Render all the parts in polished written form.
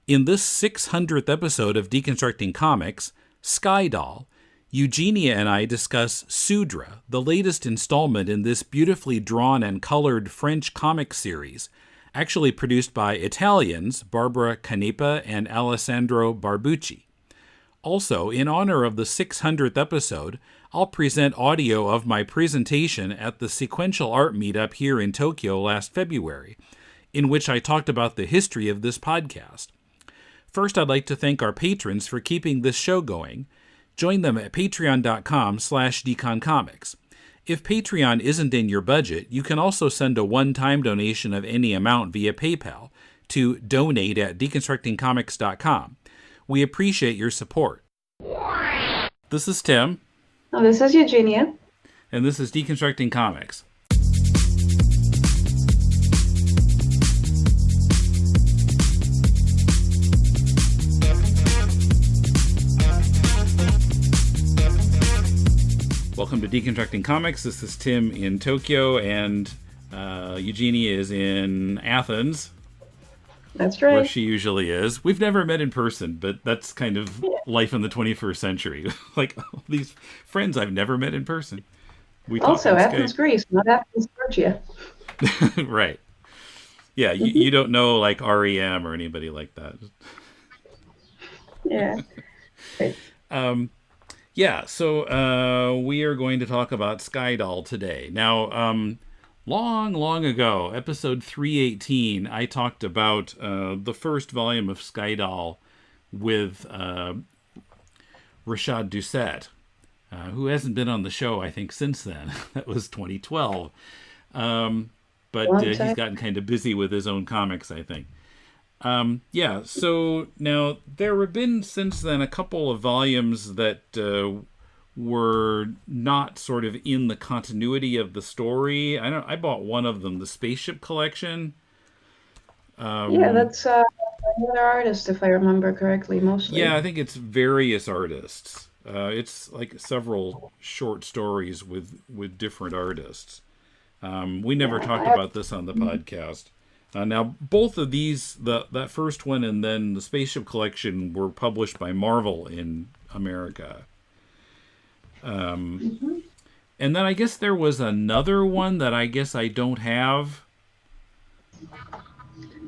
In this 600th episode of Deconstructing Comics, Sky Doll, Eugenia and I discuss Sudra, the latest installment in this beautifully drawn and colored French comic series, actually produced by Italians Barbara Canepa and Alessandro Barbucci. Also, in honor of the 600th episode, I'll present audio of my presentation at the Sequential Art Meetup here in Tokyo last February, in which I talked about the history of this podcast. First, I'd like to thank our patrons for keeping this show going. Join them at patreon.com/deconcomics. If Patreon isn't in your budget, you can also send a one-time donation of any amount via PayPal to donate@deconstructingcomics.com. We appreciate your support. This is Tim. Oh, this is Eugenia. And this is Deconstructing Comics. Welcome to Deconstructing Comics. This is Tim in Tokyo, and Eugenia is in Athens. That's right. Where she usually is. We've never met in person, but that's kind of life in the 21st century. Like, all these friends I've never met in person. We also, Athens, Greece, not Athens, Georgia. Right. Yeah, you don't know, like, REM or anybody like that. Yeah. Right. Yeah, so we are going to talk about Sky Doll today. Now, long ago, episode 318, I talked about the first volume of Sky Doll with Rashad Doucette, who hasn't been on the show, I think, since then. That was 2012. But he's gotten kind of busy with his own comics, I think. Yeah, so now there have been since then a couple of volumes that were not sort of in the continuity of the story. I bought one of them, the Spaceship Collection. Yeah, that's another artist, if I remember correctly, mostly. Yeah, I think it's various artists. It's like several short stories with different artists. We never talked about this on the podcast. Now, both of these, that first one and then the Spaceship Collection, were published by Marvel in America. And then I guess there was another one that I guess I don't have.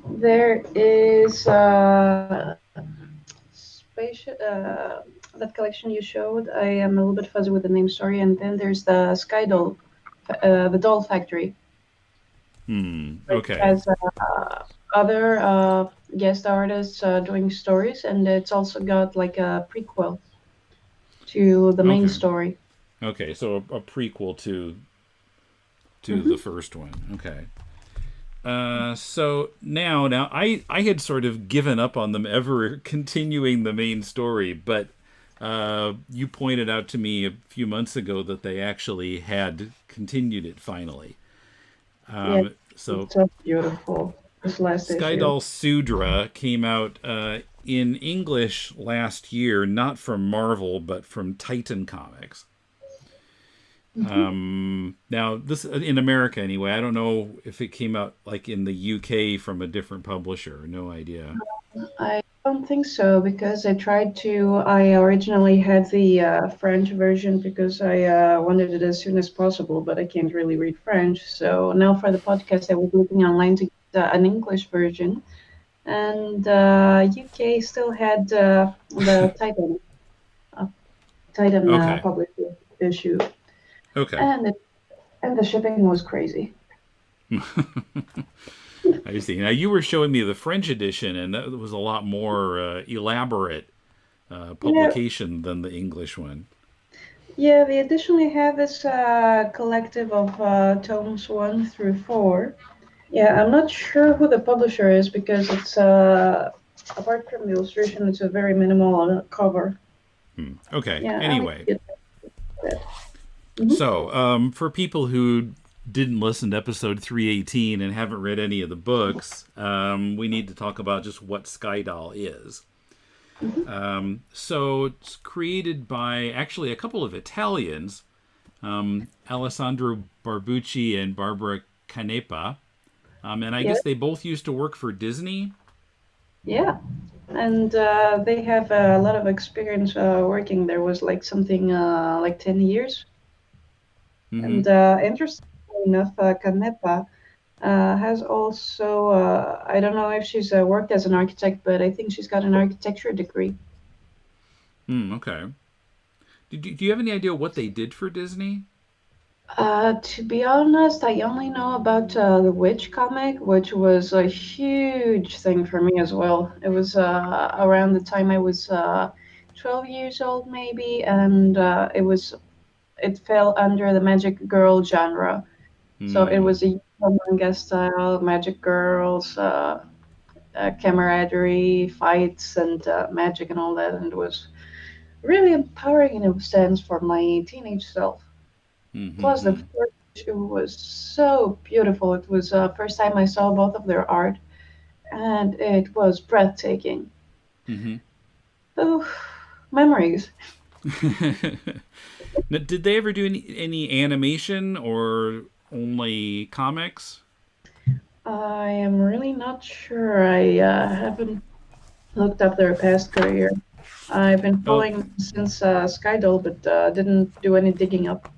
There is Spaceship, that collection you showed. I am a little bit fuzzy with the name, sorry. And then there's the Sky Doll, the Doll Factory. Okay. It has other guest artists doing stories, and it's also got like a prequel to the main story. Okay, so a prequel to the first one. Okay. So now I had sort of given up on them ever continuing the main story, but you pointed out to me a few months ago that they actually had continued it finally. Yeah, so it's so beautiful. This last Sky issue. Doll Sudra came out in English last year, not from Marvel, but from Titan Comics. Now, this in America anyway. I don't know if it came out like in the UK from a different publisher. No idea. I don't think so, because I originally had the French version because I wanted it as soon as possible, but I can't really read French. So now for the podcast, I was looking online to get an English version. And UK still had the Titan published issue. Okay. And the shipping was crazy. I see. Now, you were showing me the French edition, and that was a lot more elaborate publication than the English one. Yeah, the edition we have is a collective of tomes 1 through 4. Yeah, I'm not sure who the publisher is, because it's, apart from the illustration, it's a very minimal cover. Okay, Yeah, anyway. So, for people who didn't listen to episode 318 and haven't read any of the books, we need to talk about just what Sky Doll is. So it's created by actually a couple of Italians, Alessandro Barbucci and Barbara Canepa. And I guess they both used to work for Disney. Yeah. and they have a lot of experience working there. Was like something like 10 years. Mm-hmm. And interestingly enough, Canepa has also, I don't know if she's worked as an architect, but I think she's got an architecture degree. Okay. Do you have any idea what they did for Disney? To be honest, I only know about the Witch comic, which was a huge thing for me as well. It was around the time I was 12 years old, maybe, and it fell under the magic girl genre. So it Hmm. was a manga style, magic girls, camaraderie, fights, and magic and all that, and it was really empowering in a sense for my teenage self. Plus, the Mm-hmm. first issue was so beautiful. It was the first time I saw both of their art, and it was breathtaking. Mm-hmm. Oh, memories. Now, did they ever do any animation or only comics? I am really not sure. I haven't looked up their past career. I've been Oh, following them since Skydoll, but didn't do any digging up.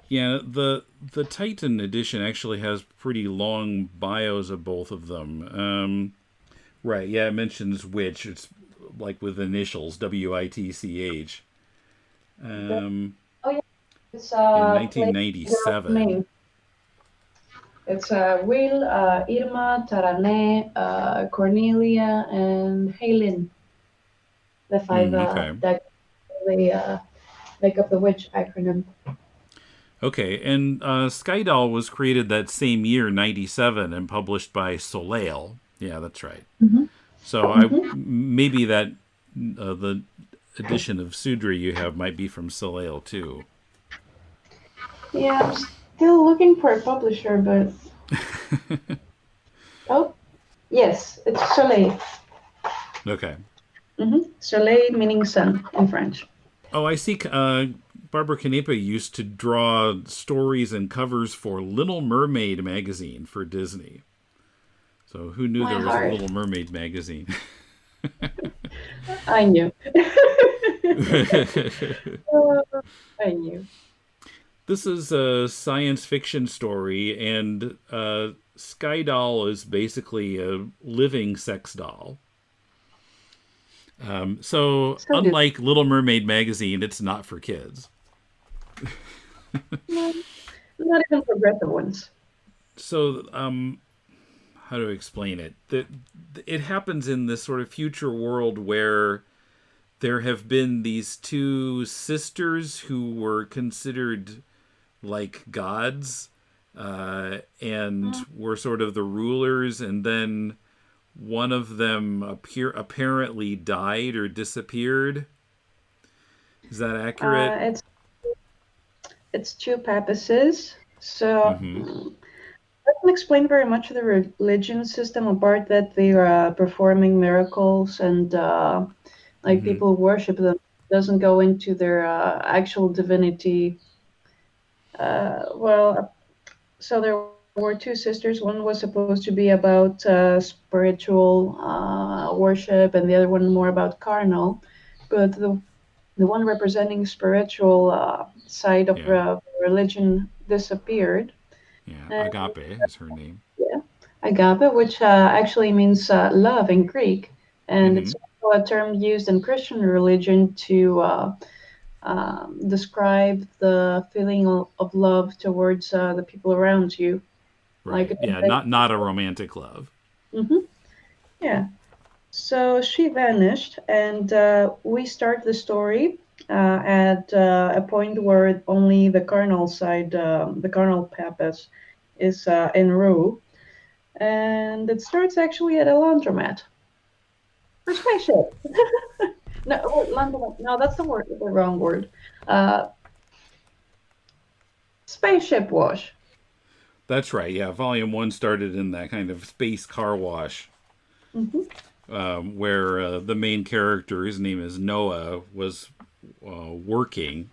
yeah. The Titan edition actually has pretty long bios of both of them. Right. Yeah, it mentions which. It's like with initials WITCH. Um, Oh yeah, it's in played girl 1997. name. It's Will, Irma, Tarane, Cornelia, and Haylin. The five Okay. that they make up the witch acronym. Okay, and Skydoll was created that same year, 97, and published by Soleil. Yeah, that's right. Hmm. So Hmm. maybe that the edition of Sudra you have might be from Soleil too. Yeah, I'm still looking for a publisher, but oh, yes, it's Soleil. Okay. Soleil meaning sun in French. Oh, I see. Barbara Canepa used to draw stories and covers for Little Mermaid magazine for Disney. So who knew My there was a heart. Little Mermaid magazine? I knew. Uh, I knew. This is a science fiction story, and Sky Doll is basically a living sex doll. So, So good. unlike Little Mermaid magazine, it's not for kids. No, not even progressive ones. So, how to explain it? It happens in this sort of future world where there have been these two sisters who were considered like gods and were sort of the rulers, and then one of them apparently died or disappeared. Is that accurate? It's two papacies. So Mm-hmm. doesn't explain very much of the religion system apart that they are performing miracles and like Mm-hmm. people worship them. Doesn't go into their actual divinity. Well, so there were two sisters. One was supposed to be about spiritual worship, and the other one more about carnal. But the one representing spiritual side of Yeah. religion disappeared. Yeah. And Agape is her name. yeah, agape, which actually means love in Greek, and Mm-hmm. it's also a term used in Christian religion to describe the feeling of love towards the people around you, like Right. Yeah. Not a romantic love. hmm yeah. So she vanished, and we start the story at a point where only the carnal side, the carnal papas, is in rule, and it starts actually at a laundromat or spaceship. No, oh, laundromat. No, that's the wrong word. Uh, spaceship wash. That's right. Yeah. Volume one started in that kind of space car wash Hmm. where the main character, his name is Noah, was working.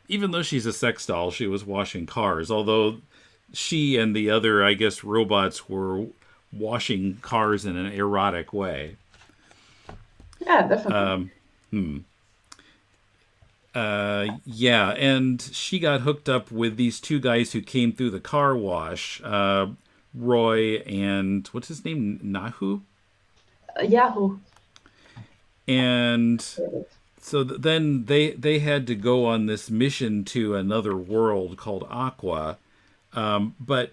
Even though she's a sex doll, she was washing cars. Although she and the other, I guess, robots were washing cars in an erotic way. Yeah, definitely. Yeah, and she got hooked up with these two guys who came through the car wash, Roy and what's his name, Nahu, Yahoo. and so then they had to go on this mission to another world called Aqua, but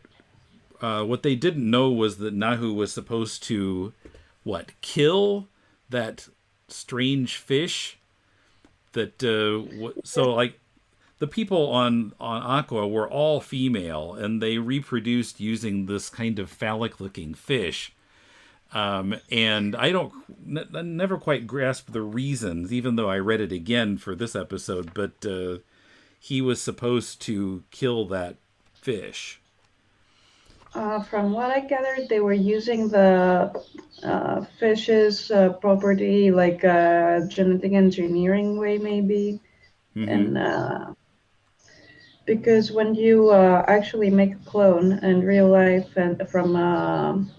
what they didn't know was that Nahu was supposed to kill that strange fish that so like the people on Aqua were all female, and they reproduced using this kind of phallic-looking fish. And I never quite grasped the reasons, even though I read it again for this episode. But he was supposed to kill that fish. From what I gathered, they were using the fish's property like genetic engineering way, maybe. Mm-hmm. And because when you actually make a clone in real life and from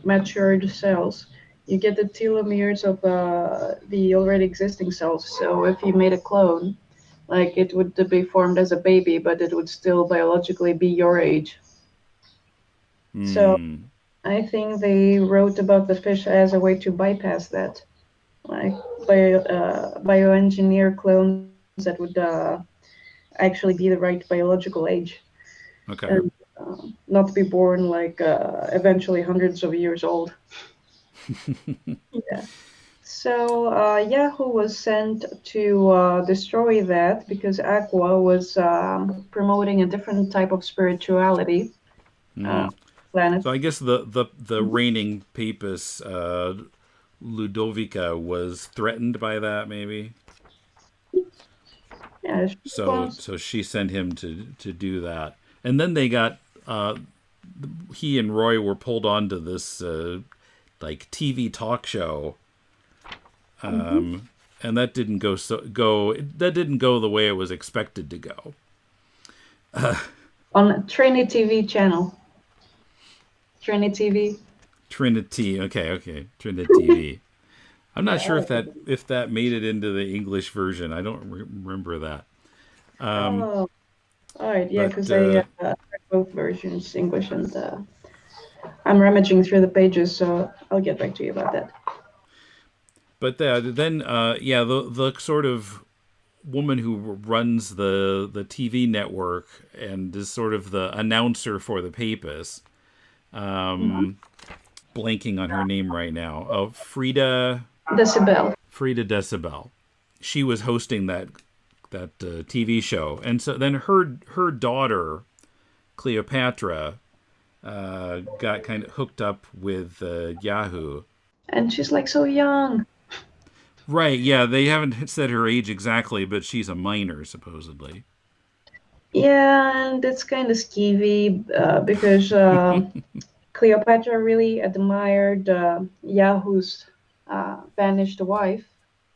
matured cells, you get the telomeres of the already existing cells. So if you made a clone, like it would be formed as a baby, but it would still biologically be your age. So Mm. I think they wrote about the fish as a way to bypass that, like bioengineer clones that would actually be the right biological age Okay. and not be born like eventually hundreds of years old. Yeah. So Yahoo was sent to destroy that because Aqua was promoting a different type of spirituality uh, Mm. planet. So I guess the reigning papist Ludovica was threatened by that, maybe. Yeah, she So was. so she sent him to do that, and then they got he and Roy were pulled onto this like TV talk show, Mhm. and that didn't go the way it was expected to go. On Trinity TV channel. Trinity TV. Trinity, okay, Trinity TV. I'm not sure Yeah. if that made it into the English version. I don't remember that. Oh, all right. Yeah, But because I read both versions, English and I'm rummaging through the pages, so I'll get back to you about that. then yeah, the sort of woman who runs the TV network and is sort of the announcer for the Papers. Mhm. Blanking on her name right now. Oh, Decibel. Frida Decibel. She was hosting that TV show, and so then her daughter Cleopatra got kind of hooked up with Yahoo. And she's like so young. Right? Yeah, they haven't said her age exactly, but she's a minor supposedly. Yeah, and it's kind of skeevy because Cleopatra really admired Yahoo's vanished wife,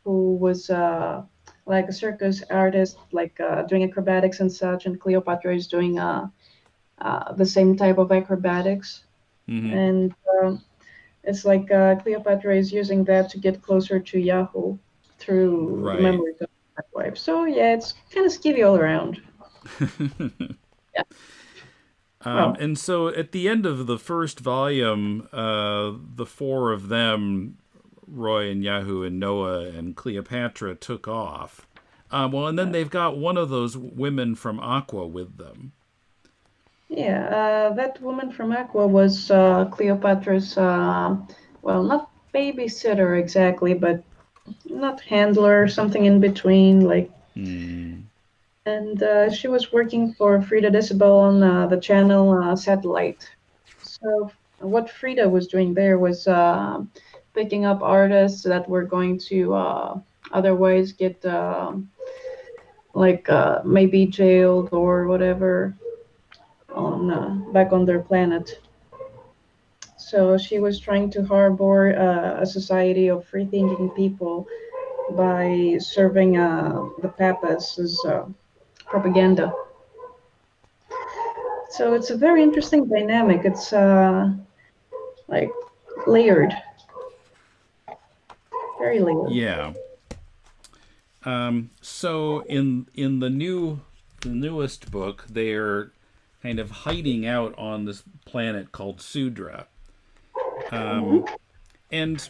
who was like a circus artist, like doing acrobatics and such, and Cleopatra is doing the same type of acrobatics. Mm-hmm. And it's like Cleopatra is using that to get closer to Yahoo through the Right. memories of that wife. So yeah, it's kind of skeevy all around. Yeah. Well, And so at the end of the first volume, the four of them, Roy and Yahoo and Noah and Cleopatra, took off. Well, and then they've got one of those women from Aqua with them. yeah, that woman from Aqua was Cleopatra's, well, not babysitter exactly, but not handler, something in between. Like, Hmm. and she was working for Frida Decibel on the channel Satellite. So what Frida was doing there was picking up artists that were going to otherwise get like maybe jailed or whatever on back on their planet. So she was trying to harbor a society of free-thinking people by serving the papas as propaganda. So it's a very interesting dynamic. It's like layered, very layered. Yeah. So in the newest book, they're kind of hiding out on this planet called Sudra. And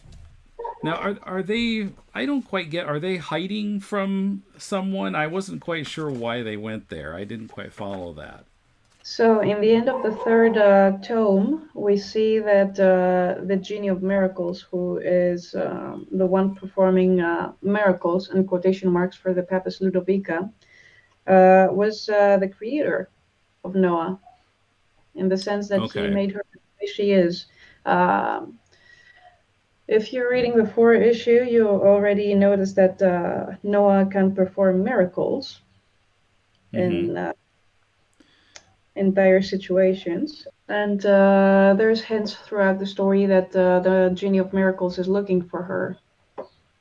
now are they? I don't quite get. Are they hiding from someone? I wasn't quite sure why they went there. I didn't quite follow that. So in the end of the third tome, we see that the Genie of Miracles, who is the one performing miracles in quotation marks for the Papis Ludovica, was the creator of Noah, in the sense that he Okay. made her the way she is. Um, if you're reading the fourth issue, you already notice that Noah can perform miracles Mm-hmm. in dire situations. And there's hints throughout the story that the Genie of Miracles is looking for her,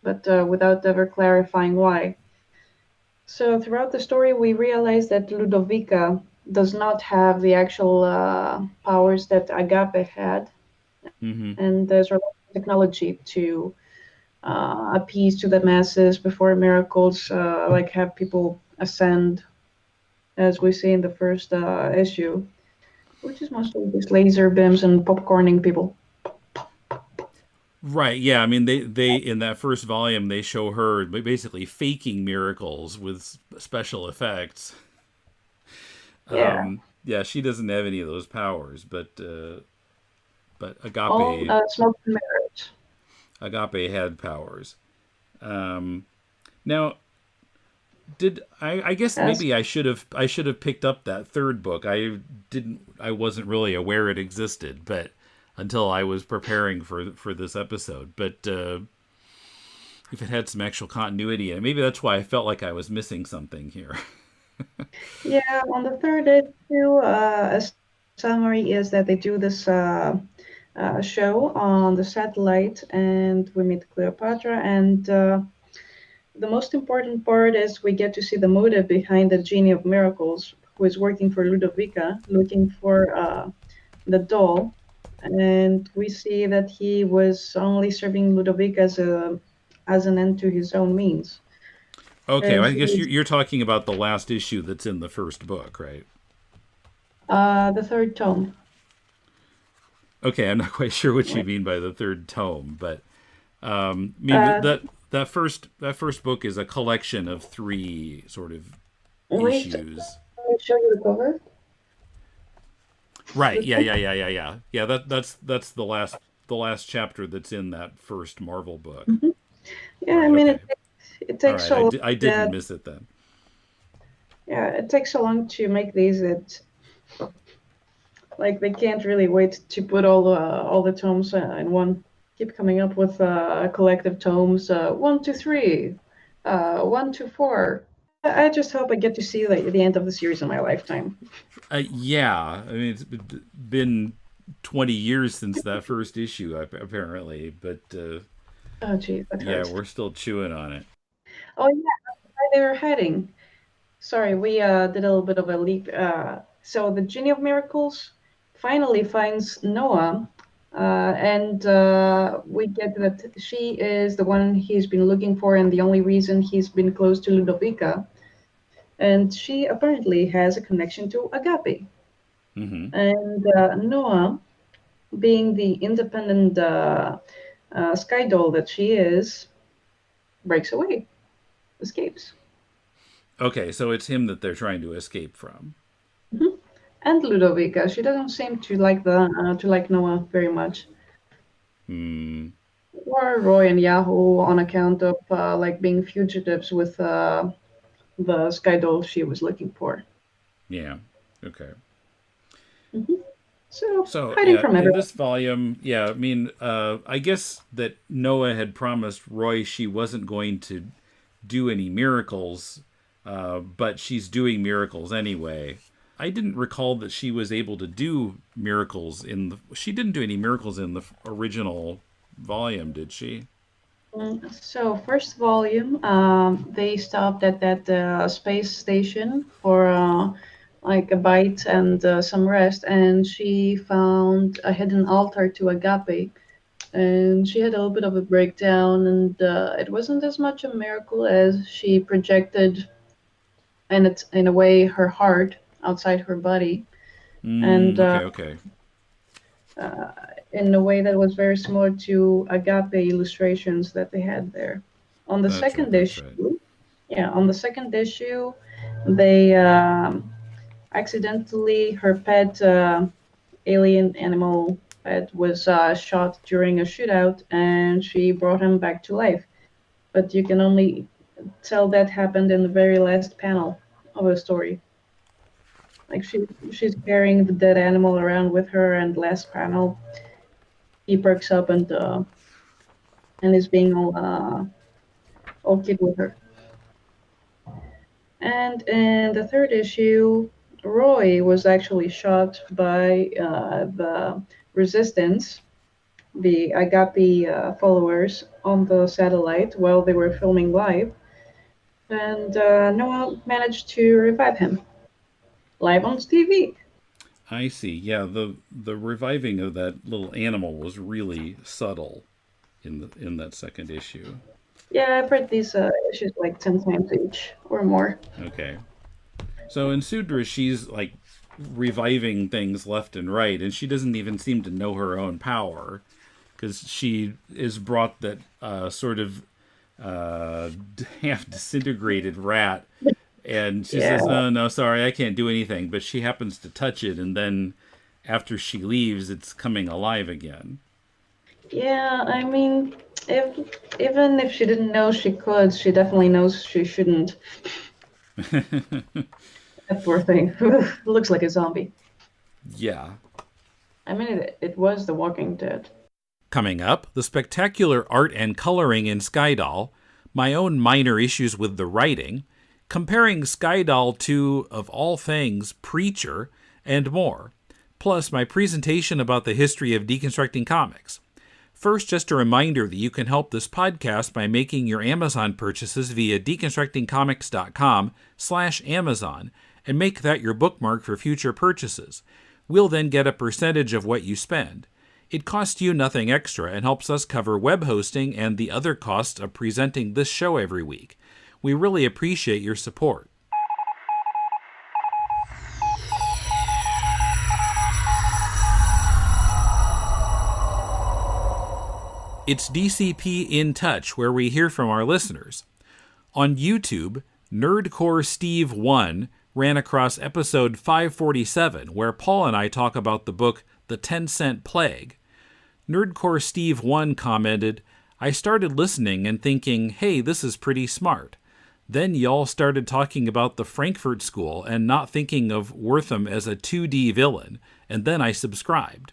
but without ever clarifying why. So throughout the story, we realize that Ludovica does not have the actual powers that Agape had, Mm-hmm. and there's a lot of technology to appease to the masses before miracles, like have people ascend, as we see in the first issue, which is mostly just laser beams and popcorning people. Right. Yeah. I mean, they in that first volume they show her basically faking miracles with special effects. Yeah, Yeah, she doesn't have any of those powers, but all smoke and mirrors. Agape had powers. Um, Now, did I guess Yes. maybe I should have picked up that third book. I wasn't really aware it existed, but until I was preparing for this episode. But if it had some actual continuity, and maybe that's why I felt like I was missing something here. Yeah, on the third issue, a summary is that they do this show on the satellite, and we meet Cleopatra. And the most important part is we get to see the motive behind the Genie of Miracles, who is working for Ludovica, looking for the doll. And we see that he was only serving Ludovica as an end to his own means. Okay, well, As I guess he's you're talking about the last issue that's in the first book, right? the third tome. Okay, I'm not quite sure what you Wait, mean by the third tome, but I mean uh, that first book is a collection of three sort of wait, issues. let me show you the cover. Right. The Yeah. cover. Yeah. Yeah. Yeah. Yeah. Yeah. That's the last chapter that's in that first Marvel book. Mhm. Yeah, I Right. mean Okay. it All takes right. so long I didn't that miss it then. yeah, it takes so long to make these that like they can't really wait to put all the tomes in one. Keep coming up with collective tomes 1 to 3, 1 to 4. I just hope I get to see like the end of the series in my lifetime. Yeah. I mean, it's been 20 years since that first issue, apparently, but Oh geez, that yeah, hurts. we're still chewing on it. Oh yeah, where they're heading. Sorry, we did a little bit of a leap. So the Genie of Miracles finally finds Noah, and we get that she is the one he's been looking for, and the only reason he's been close to Ludovica. And she apparently has a connection to Agape. Mm-hmm. And Noah, being the independent sky doll that she is, breaks away, escapes. Okay, so it's him that they're trying to escape from. Mhm. And Ludovica, she doesn't seem to like Noah very much, Hmm. or Roy and Yahoo on account of like being fugitives with the sky doll she was looking for. Yeah. Okay. Hmm. So So hiding yeah, from in everyone. this volume, yeah, I mean, I guess that Noah had promised Roy she wasn't going to do any miracles, but she's doing miracles anyway. I didn't recall that she was able to do miracles in the. She didn't do any miracles in the original volume, did she? So first volume, they stopped at that space station for like a bite and some rest, and she found a hidden altar to Agape, and she had a little bit of a breakdown, and it wasn't as much a miracle as she projected, and it's in a way her heart outside her body, and Okay, okay. uh, in a way that was very similar to agape illustrations that they had there. On the That's right, second that's right. issue, yeah, on the second issue, they accidentally her pet alien animal pet was shot during a shootout, and she brought him back to life. But you can only tell that happened in the very last panel of the story. Like she's carrying the dead animal around with her, and last panel he perks up and is being all kid with her. And in the third issue, Roy was actually shot by the Resistance, the Agape followers, on the satellite while they were filming live, and no one managed to revive him live on TV. I see. Yeah, the reviving of that little animal was really subtle in that second issue. Yeah, I've read these issues like 10 times each or more. Okay. So in Sudra, she's like reviving things left and right, and she doesn't even seem to know her own power because she is brought that sort of half disintegrated rat, and she Yeah, says, "No, no, sorry, I can't do anything." But she happens to touch it, and then after she leaves, it's coming alive again. yeah. I mean, if even if she didn't know she could, she definitely knows she shouldn't. That poor thing. Looks like a zombie. Yeah. I mean, it was The Walking Dead. Coming up, the spectacular art and coloring in Skydoll, my own minor issues with the writing, comparing Skydoll to, of all things, Preacher, and more. Plus, my presentation about the history of deconstructing comics. First, just a reminder that you can help this podcast by making your Amazon purchases via deconstructingcomics.com/Amazon and make that your bookmark for future purchases. We'll then get a percentage of what you spend. It costs you nothing extra and helps us cover web hosting and the other costs of presenting this show every week. We really appreciate your support. It's DCP In Touch, where we hear from our listeners. On YouTube, Nerdcore Steve 1 ran across episode 547, where Paul and I talk about the book The 10-Cent Plague. Nerdcore Steve 1 commented, "I started listening and thinking, hey, this is pretty smart. Then y'all started talking about the Frankfurt School and not thinking of Wortham as a 2D villain, and then I subscribed."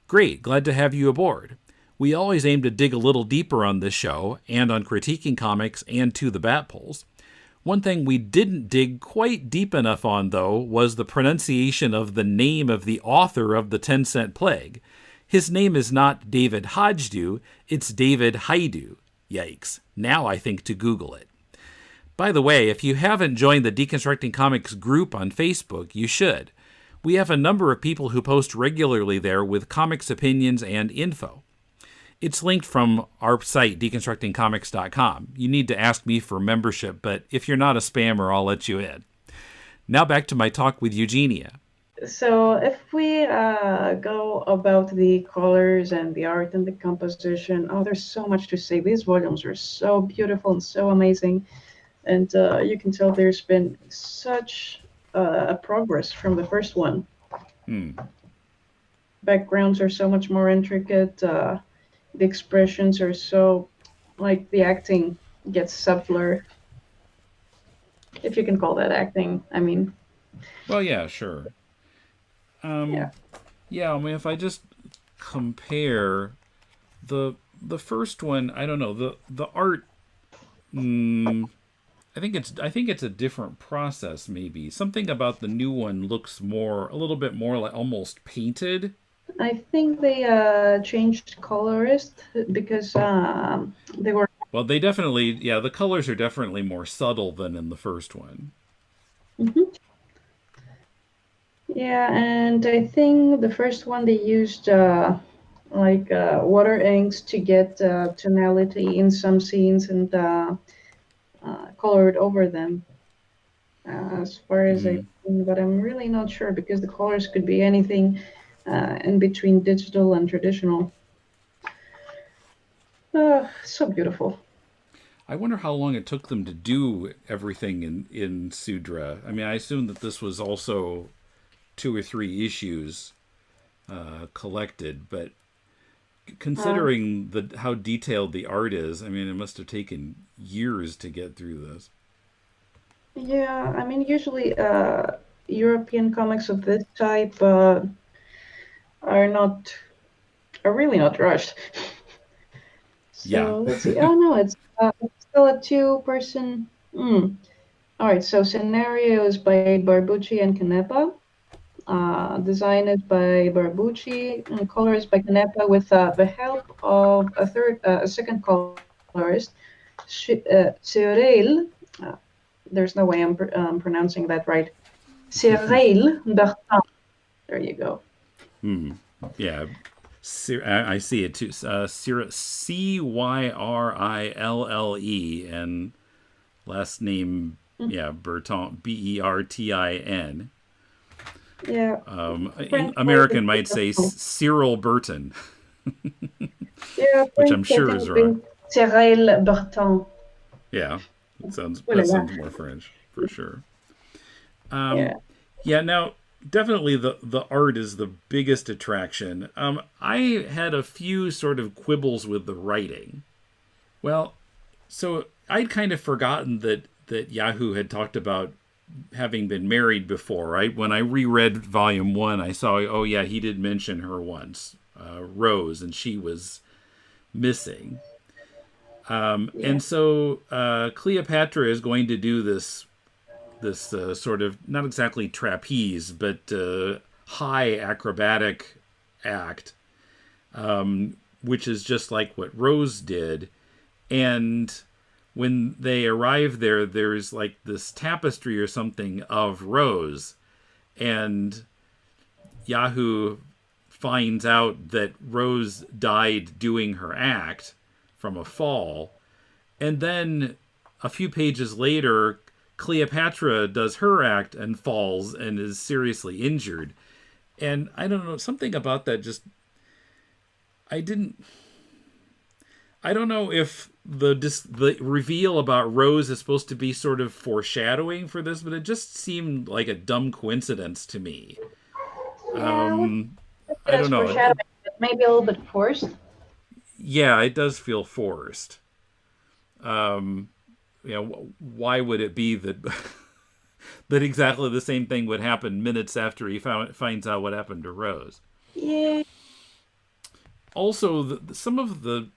Great, glad to have you aboard. We always aim to dig a little deeper on this show, and on critiquing comics and to the bat polls. One thing we didn't dig quite deep enough on, though, was the pronunciation of the name of the author of the 10-Cent Plague. His name is not David Hodgdu, it's David Haidu. Yikes. Now I think to Google it. By the way, if you haven't joined the Deconstructing Comics group on Facebook, you should. We have a number of people who post regularly there with comics opinions and info. It's linked from our site, deconstructingcomics.com. You need to ask me for membership, but if you're not a spammer, I'll let you in. Now back to my talk with Eugenia. So if we go about the colors and the art and the composition, oh, there's so much to say. These volumes are so beautiful and so amazing. And you can tell there's been such a progress from the first one. Backgrounds are so much more intricate. The expressions are so, like, the acting gets subtler, if you can call that acting. I mean, Well, yeah, sure. yeah. Yeah, I mean, if I just compare the first one, I don't know, the art. I think it's a different process. Maybe something about the new one looks a little bit more like almost painted. I think they changed colorist because they were. Well, they definitely, yeah, the colors are definitely more subtle than in the first one. Mhm. Yeah, and I think the first one they used like water inks to get tonality in some scenes and colored over them, as far as I've seen, but I'm really not sure because the colors could be anything in between digital and traditional. So beautiful. I wonder how long it took them to do everything in Sudra. I mean, I assume that this was also 2 or 3 issues collected, but considering how detailed the art is, I mean, it must have taken years to get through this. Yeah, I mean, usually European comics of this type are not are really not rushed. Yeah. So let's see. Oh no, it's still a two-person. All right. So scenario is by Barbucci and Canepa. Design is by Barbucci and color is by Canepa with the help of a second colorist, Cyril. Uh, there's no way I'm pronouncing that right. Cyril Bertrand. There you go. Yeah. I see it too. Cyrile, and last name, yeah, Bertin, Bertin. Yeah. French American might say Cyril Burton, Yeah, which French I'm I sure think is would right. be Cyril Bertrand. Yeah, Oh là that là. sounds more French for sure. Yeah. Yeah, now definitely the art is the biggest attraction. I had a few sort of quibbles with the writing. Well, so I'd kind of forgotten that Yahoo had talked about having been married before, right? When I reread Volume 1, I saw, oh yeah, he did mention her once, Rose, and she was missing. Yeah. And so Cleopatra is going to do this sort of not exactly trapeze, but high acrobatic act, which is just like what Rose did. And when they arrive there, there's like this tapestry or something of Rose, and Yahoo finds out that Rose died doing her act from a fall. And then a few pages later, Cleopatra does her act and falls and is seriously injured. And I don't know, something about that just I didn't I don't know if the reveal about Rose is supposed to be sort of foreshadowing for this, but it just seemed like a dumb coincidence to me. Yeah, I would take it I as don't know. foreshadowing, but maybe a little bit forced. Yeah, it does feel forced. Why would it be that that exactly the same thing would happen minutes after he finds out what happened to Rose? Yeah. Also, some of the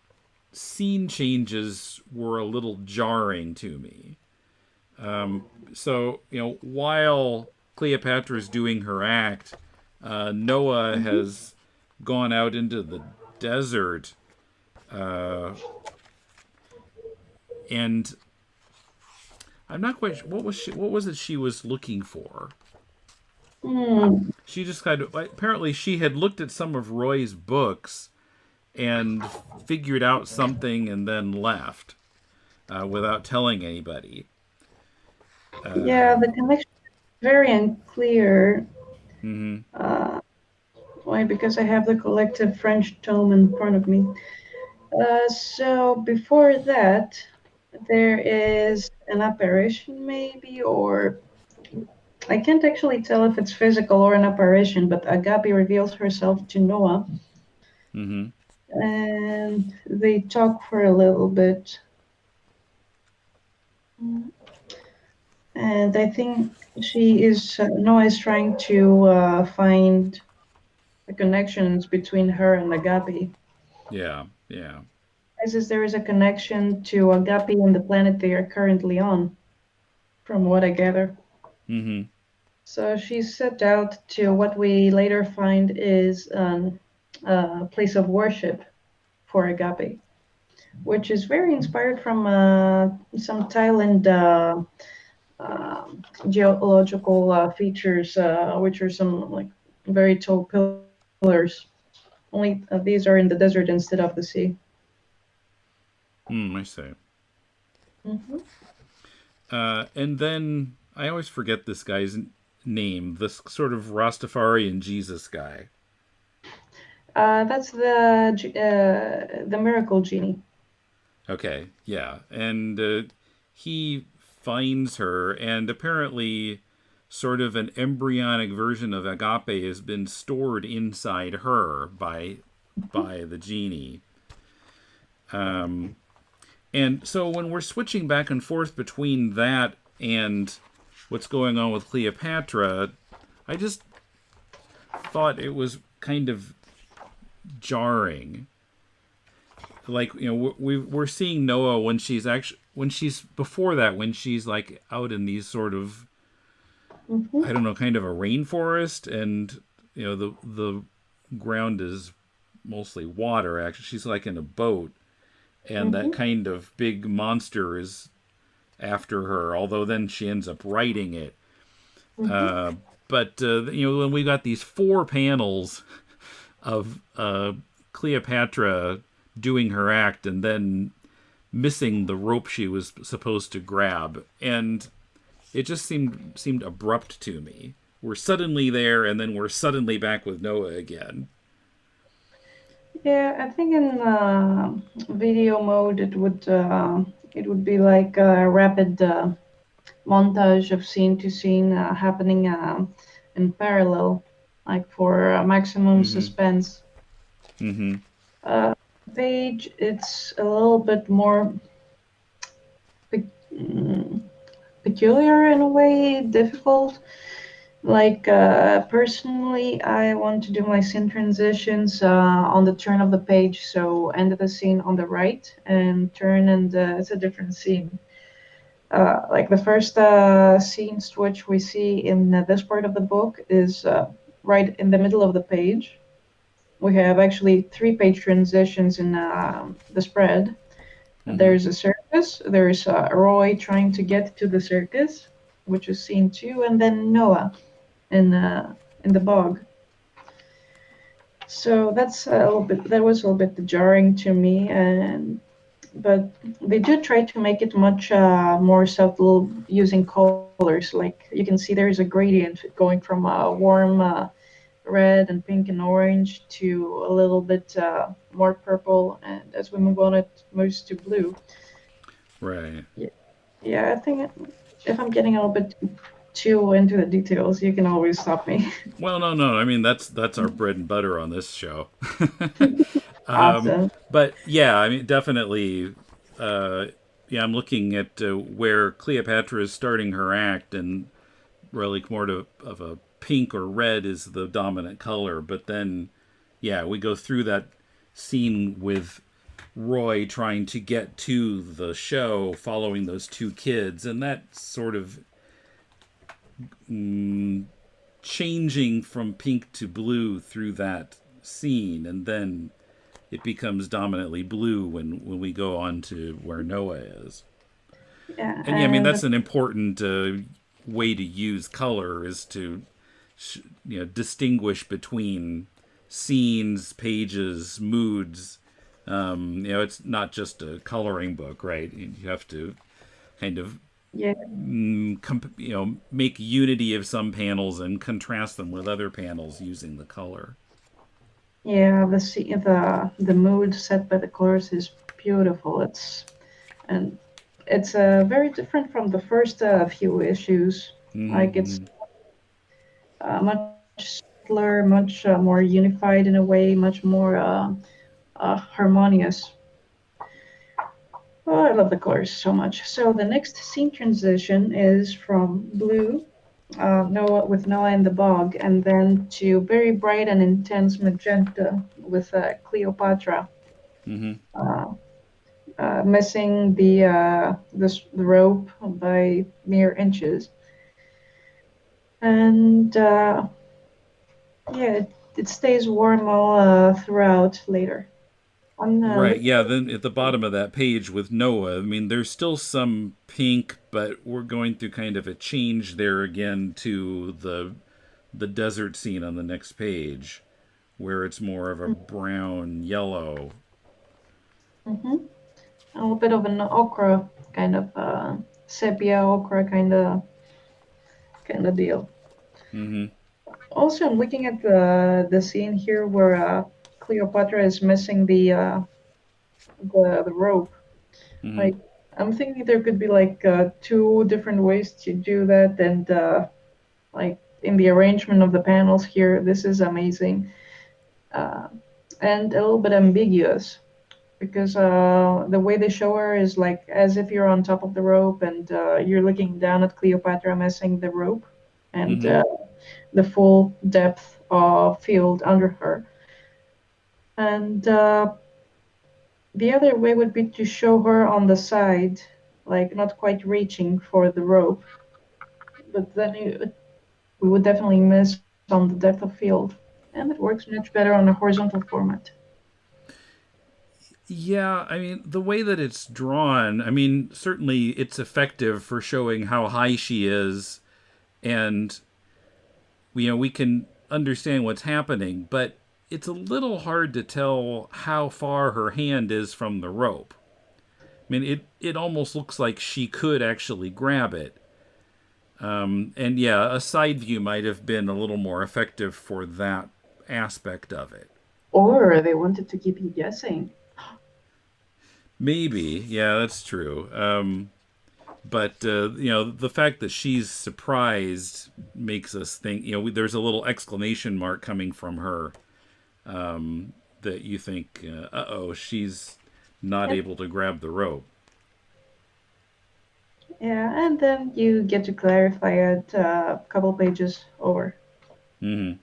scene changes were a little jarring to me. So, while Cleopatra's doing her act, Noah has gone out into the desert, and I'm not quite sure what was it she was looking for. She just kind of apparently she had looked at some of Roy's books and figured out something and then left without telling anybody. Yeah, the connection is very unclear. Why? Because I have the collective French tome in front of me. So before that, there is an apparition, maybe, or I can't actually tell if it's physical or an apparition, but Agape reveals herself to Noah, and they talk for a little bit. And I think Noah is trying to find the connections between her and Agape. Yeah, yeah. As there is a connection to Agape and the planet they are currently on, from what I gather. So she's set out to what we later find is a place of worship for Agape, which is very inspired from some Thailand geological features, which are some like very tall pillars only these are in the desert instead of the sea. I see. Hmm. And then I always forget this guy's name, this sort of Rastafarian Jesus guy. That's the miracle genie. Okay, yeah. And he finds her, and apparently, sort of an embryonic version of Agape has been stored inside her by the genie. And so when we're switching back and forth between that and what's going on with Cleopatra, I just thought it was kind of jarring. Like, we're seeing Noah when she's before that, when she's like out in these sort of, Hmm. I don't know, kind of a rainforest, and the ground is mostly water. Actually, she's like in a boat, and that Hmm. kind of big monster is after her. Although then she ends up riding it. Hmm. But when we got these 4 panels of Cleopatra doing her act and then missing the rope she was supposed to grab, and it just seemed abrupt to me. We're suddenly there, and then we're suddenly back with Noah again. Yeah, I think in video mode it would be like a rapid montage of scene to scene happening in parallel, like for maximum Mm-hmm. suspense. Mm-hmm. Page, it's a little bit more pe- mm, peculiar in a way, difficult. Like personally, I want to do my scene transitions on the turn of the page, so end of the scene on the right and turn, and it's a different scene. Like the first scene switch we see in this part of the book is right in the middle of the page. We have actually 3-page transitions in the spread. Mm-hmm. There's a circus, there's Roy trying to get to the circus, which is scene 2, and then Noah in the bog. So that's a little bit that was a little bit jarring to me, and but they do try to make it much more subtle using colors. Like you can see there is a gradient going from a warm red and pink and orange to a little bit more purple, and as we move on, it moves to blue. Right. Yeah, yeah. I think if I'm getting a little bit too into the details, you can always stop me. Well, no, no. I mean, that's our bread and butter on this show. Awesome. But yeah, I mean, definitely. Uh, yeah, I'm looking at where Cleopatra is starting her act, and really more of a pink or red is the dominant color. But then, yeah, we go through that scene with Roy trying to get to the show, following those 2 kids, and that sort of changing from pink to blue through that scene, and then it becomes dominantly blue when we go on to where Noah is. Yeah, And yeah, I mean and that's an important way to use color, is to distinguish between scenes, pages, moods. It's not just a coloring book, right? You have to kind of yeah, make unity of some panels and contrast them with other panels using the color. yeah. The mood set by the colors is beautiful. And it's very different from the first few issues. Like it's Mm-hmm. much subtler, much more unified in a way, much more harmonious. Oh, I love the colors so much. So the next scene transition is from blue, Noah with Noah in the bog, and then to very bright and intense magenta with Cleopatra, Mm-hmm. uh, missing the rope by mere inches, and yeah, it stays warm all throughout later. On Right. Yeah. Then at the bottom of that page with Noah, I mean, there's still some pink, but we're going through kind of a change there again to the desert scene on the next page. where it's more of a brown yellow. Mm-hmm. A little bit of an ochre kind of sepia ochre kind of deal. Mm-hmm. Also, I'm looking at the scene here where Cleopatra is missing the rope. Mm-hmm. Like, I'm thinking there could be like two different ways to do that, and like in the arrangement of the panels here, this is amazing uh, and a little bit ambiguous because the way they show her is like as if you're on top of the rope and you're looking down at Cleopatra missing the rope and Mm-hmm. the full depth of field under her. And the other way would be to show her on the side, like not quite reaching for the rope, but then we would definitely miss on the depth of field. And it works much better on a horizontal format. Yeah, I mean, the way that it's drawn, I mean, certainly it's effective for showing how high she is, and we can understand what's happening, but it's a little hard to tell how far her hand is from the rope. I mean, it almost looks like she could actually grab it. And yeah, a side view might have been a little more effective for that aspect of it. Or they wanted to keep you guessing. Maybe, yeah, that's true. But the fact that she's surprised makes us think. There's a little exclamation mark coming from her, that you think, oh, she's not Yep. able to grab the rope. Yeah, and then you get to clarify it a couple pages over. Hmm.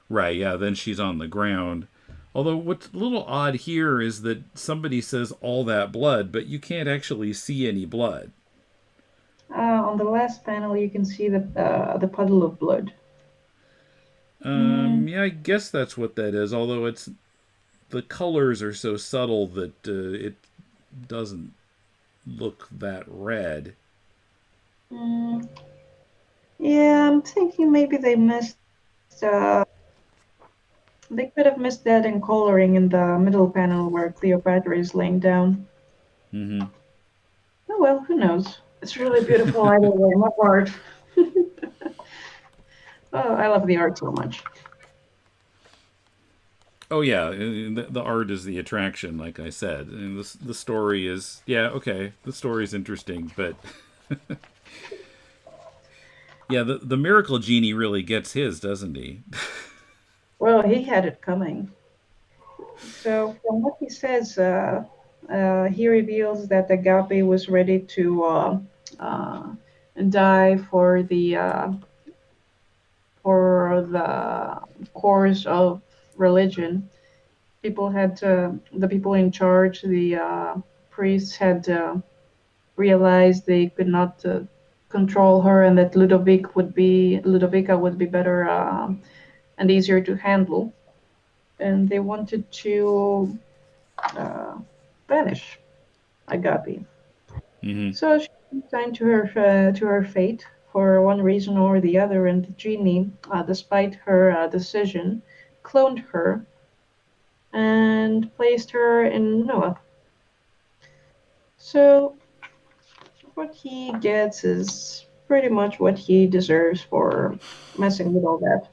Right, yeah, then she's on the ground. Although what's a little odd here is that somebody says all that blood, but you can't actually see any blood. On the last panel, you can see the puddle of blood. Mm, Yeah, I guess that's what that is. Although it's the colors are so subtle that it doesn't look that red. mm, yeah, I'm thinking maybe they missed. They could have missed that in coloring in the middle panel where Cleopatra is laying down. Hmm. Oh well, who knows? It's really beautiful either way. I love art. Oh, I love the art so much. Oh yeah, the art is the attraction, like I said, and the story is, yeah, okay. The story is interesting, but yeah, the miracle genie really gets his, doesn't he? Well, he had it coming. So, from what he says, he reveals that Agape was ready to uh, die for the course of religion. The people in charge, the priests had realized they could not control her, and that Ludovica would be better and easier to handle, and they wanted to uh, banish Agape. Hmm. So she resigned to her fate for one reason or the other, and the genie, despite her decision, cloned her and placed her in Noah. So what he gets is pretty much what he deserves for messing with all that.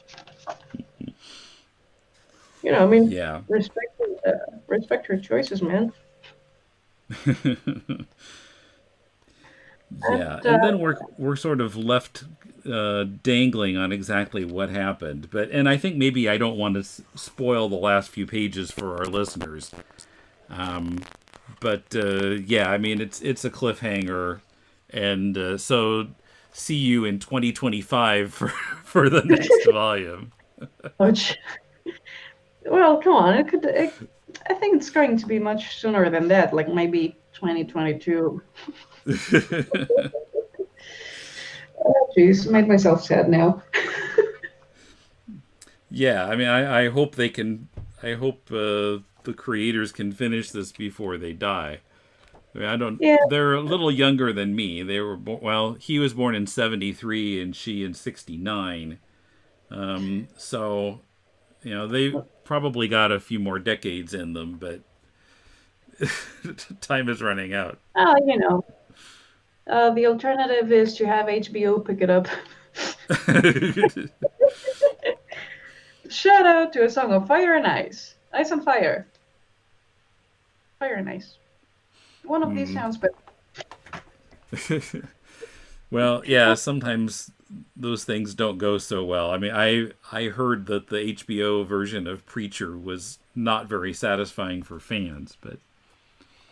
I mean, Yeah. respect her choices, man. Yeah, And and then we're sort of left dangling on exactly what happened. And I think maybe I don't want to spoil the last few pages for our listeners. But yeah, I mean it's a cliffhanger, and so see you in 2025 for for the next volume. which, well, come on, I think it's going to be much sooner than that, like maybe 2022. Oh, jeez, made myself sad now. Yeah, I mean I hope they can. I hope the creators can finish this before they die. I mean, I don't. Yeah, They're a little younger than me. They were well. He was born in '73 and she in '69. So They probably got a few more decades in them, but time is running out. Oh, the alternative is to have HBO pick it up. Shout out to A Song of Fire and Ice. Ice and Fire. Fire and Ice. One of these sounds better. Well, yeah, sometimes those things don't go so well. I mean, I heard that the HBO version of Preacher was not very satisfying for fans, but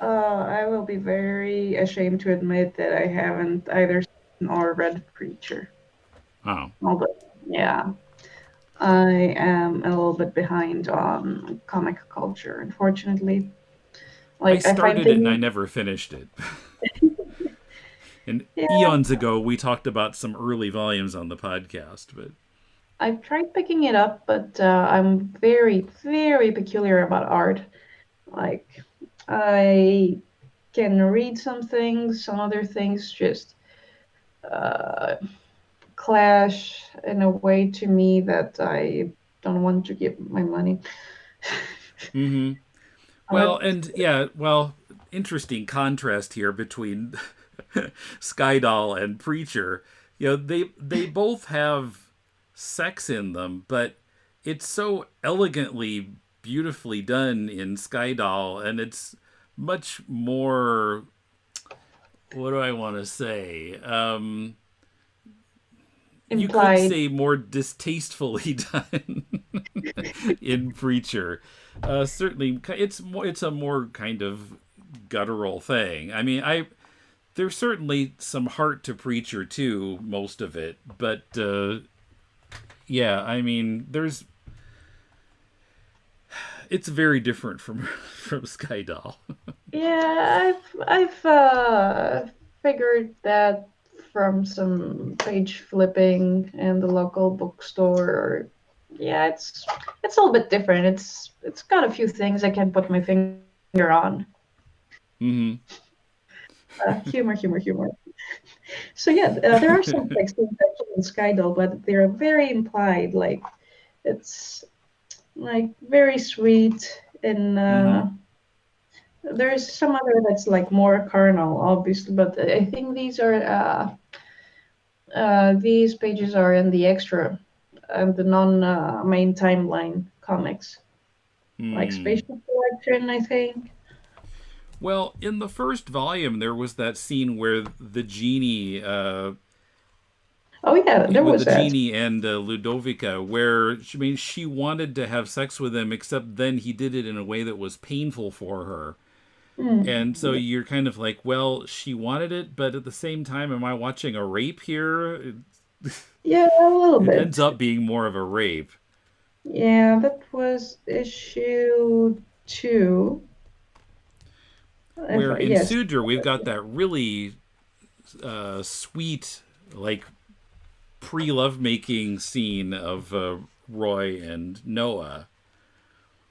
I will be very ashamed to admit that I haven't either seen or read Preacher. oh, Although, yeah, I am a little bit behind on comic culture, unfortunately. I Like, I find started it and I things. never finished it. And Yeah, eons ago, we talked about some early volumes on the podcast, but I've tried picking it up, but I'm very, very peculiar about art. Like, I can read some other things just uh, clash in a way to me that I don't want to give my money. mm-hmm. Well, But and yeah, well, interesting contrast here between Skydoll and Preacher. They both have sex in them, but it's so elegantly, beautifully done in Skydoll, and it's much more. What do I want to say? You could implied, say more distastefully done in Preacher. Certainly, it's a more kind of guttural thing. I mean, there's certainly some heart to Preacher too, most of it, but yeah, I mean, it's very different from from Skydoll. yeah, I've figured that from some page flipping in the local bookstore. Yeah, it's a little bit different. It's got a few things I can put my finger on. Hmm. Humor, humor, humor. So yeah, there are some sex scenes actually in Skydoll, but they're very implied. Like it's like very sweet, and Hmm. there's some other that's like more carnal, obviously. But I think these pages are in the extra, the non-main timeline comics, like Hmm. Spaceship Collection, I think. Well, in the first volume, there was that scene where the genie, Oh yeah, there with was the that. genie and Ludovica, where I mean, she wanted to have sex with him, except then he did it in a way that was painful for her. And so Hmm. you're kind of like, well, she wanted it, but at the same time, am I watching a rape here? Yeah, a little It ends bit. up being more of a rape. Yeah, that was issue 2. If Where I, in yes. Sudra, we've got that really sweet, like pre lovemaking scene of Roy and Noah,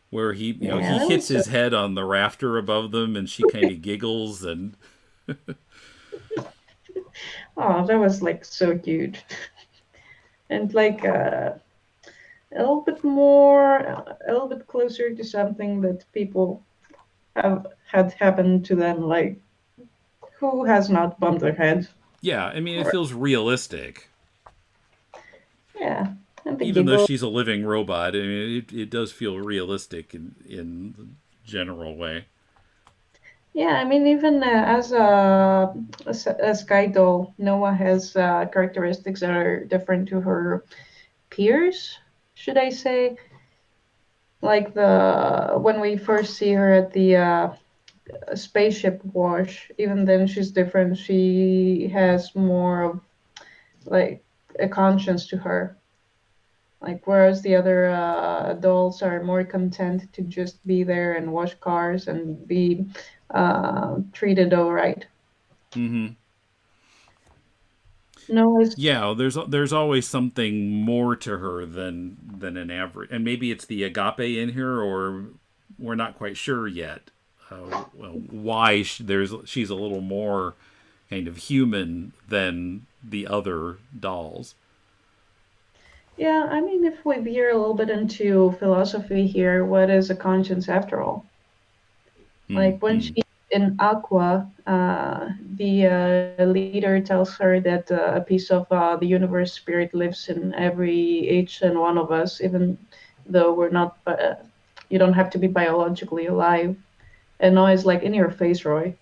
where Yeah, he that hits was his head on the rafter above them, and she kind of giggles, and oh, that was like so cute. And like a little bit more, a little bit closer to something that people have had happen to them. Like, who has not bumped their head? yeah, I mean, it Or, feels realistic, yeah, and the even though giggle. she's a living robot. I mean, it does feel realistic in the general way. Yeah, I mean, even as Sky Doll, Noah has characteristics that are different to her peers, should I say? Like the when we first see her at the spaceship wash, even then she's different. She has more of like a conscience to her. Like whereas the other adults are more content to just be there and wash cars and be treated all right. Hmm. No, it's Yeah, there's always something more to her than an average, and maybe it's the agape in her, or we're not quite sure yet. Well, why she's a little more kind of human than the other dolls. Yeah, I mean, if we veer a little bit into philosophy here, what is a conscience after all? Like when Mm-hmm. she's in Aqua, the leader tells her that a piece of the universe spirit lives in every each and one of us, even though we're not. You don't have to be biologically alive. And now it's like in your face, Roy.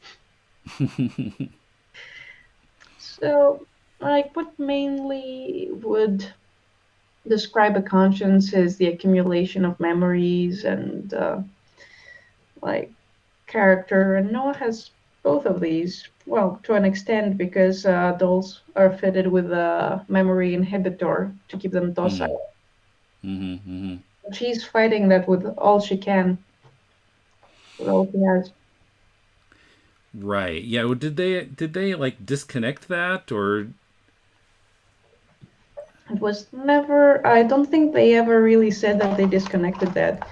So, like, what mainly would describe a conscience is the accumulation of memories and like character, and Noah has both of these. Well, to an extent, because dolls are fitted with a memory inhibitor to keep them Mm-hmm. docile. Mm-hmm. She's fighting that with all she can, with all she has. Right. Yeah. Well, did they like disconnect that or? It was never. I don't think they ever really said that they disconnected that.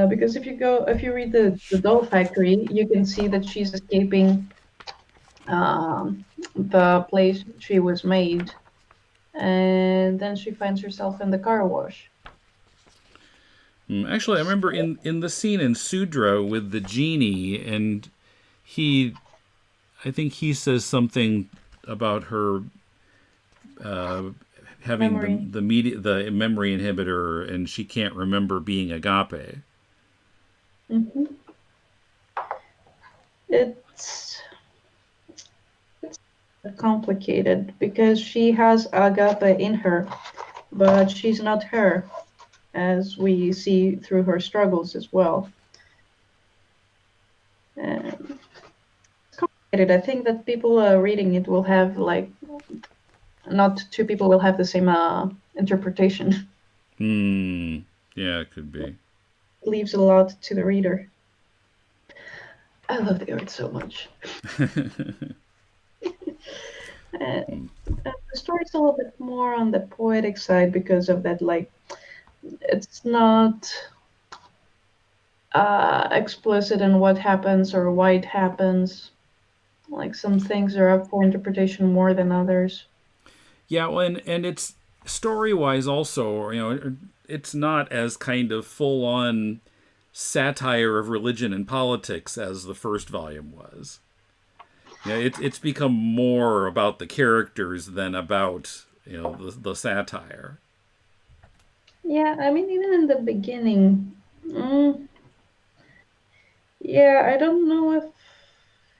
Because if you read the Doll Factory, you can see that she's escaping the place she was made, and then she finds herself in the car wash. Actually, I remember in the scene in Sudra with the genie, and he, I think he says something about her having Memory. the memory inhibitor, and she can't remember being Agape. Hmm. It's it's complicated because she has agape in her, but she's not her, as we see through her struggles as well. And it's complicated. I think that people reading it will have like not two people will have the same interpretation. Hmm. Yeah, it could be. It leaves a lot to the reader. I love the art so much. And the story's a little bit more on the poetic side because of that, like, it's not explicit in what happens or why it happens. Like, some things are up for interpretation more than others. Yeah, well, and it's story wise also. It's not as kind of full on satire of religion and politics as the first volume was. Yeah, it's become more about the characters than about the satire. Yeah, I mean, even in the beginning, mm, yeah, I don't know if.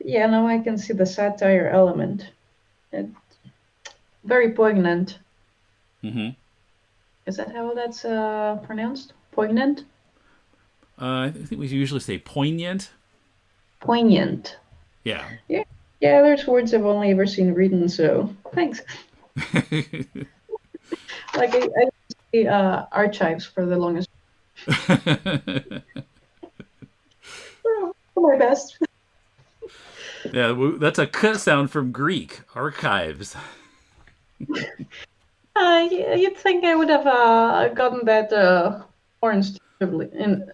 Yeah, now I can see the satire element. It's very poignant. Mm-hmm. Is that how that's pronounced? Poignant? I think we usually say poignant. Poignant. Yeah. Yeah, yeah. There's words I've only ever seen written, so thanks. Like I see archives for the longest. Well, my best. Yeah, that's a cut sound from Greek archives. You'd think I would have gotten that more instinctively in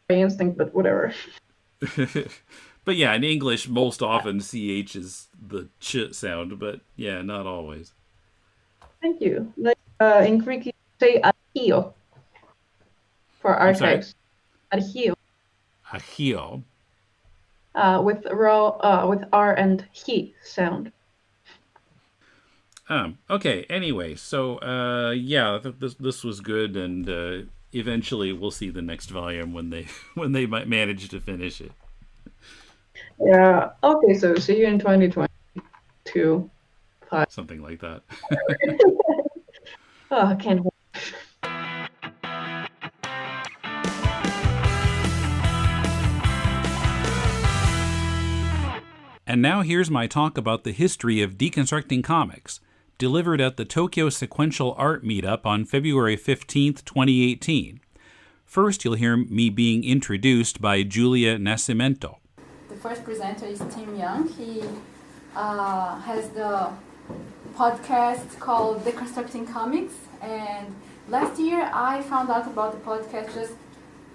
by instinct, but whatever. But yeah, in English, most often ch is the ch sound, but yeah, not always. Thank you. Like in Greek, you say archeo for I'm sorry, archives. Archeo achio. with R and he sound. Okay. Anyway, so yeah, this was good, and eventually we'll see the next volume when they when they might manage to finish it. Yeah. Okay. So see you in 2022. Bye. Something like that. Oh, I can't wait. And now here's my talk about the history of deconstructing comics, delivered at the Tokyo Sequential Art Meetup on February 15th, 2018. First, you'll hear me being introduced by Julia Nascimento. The first presenter is Tim Young. He has the podcast called Deconstructing Comics, and last year I found out about the podcast just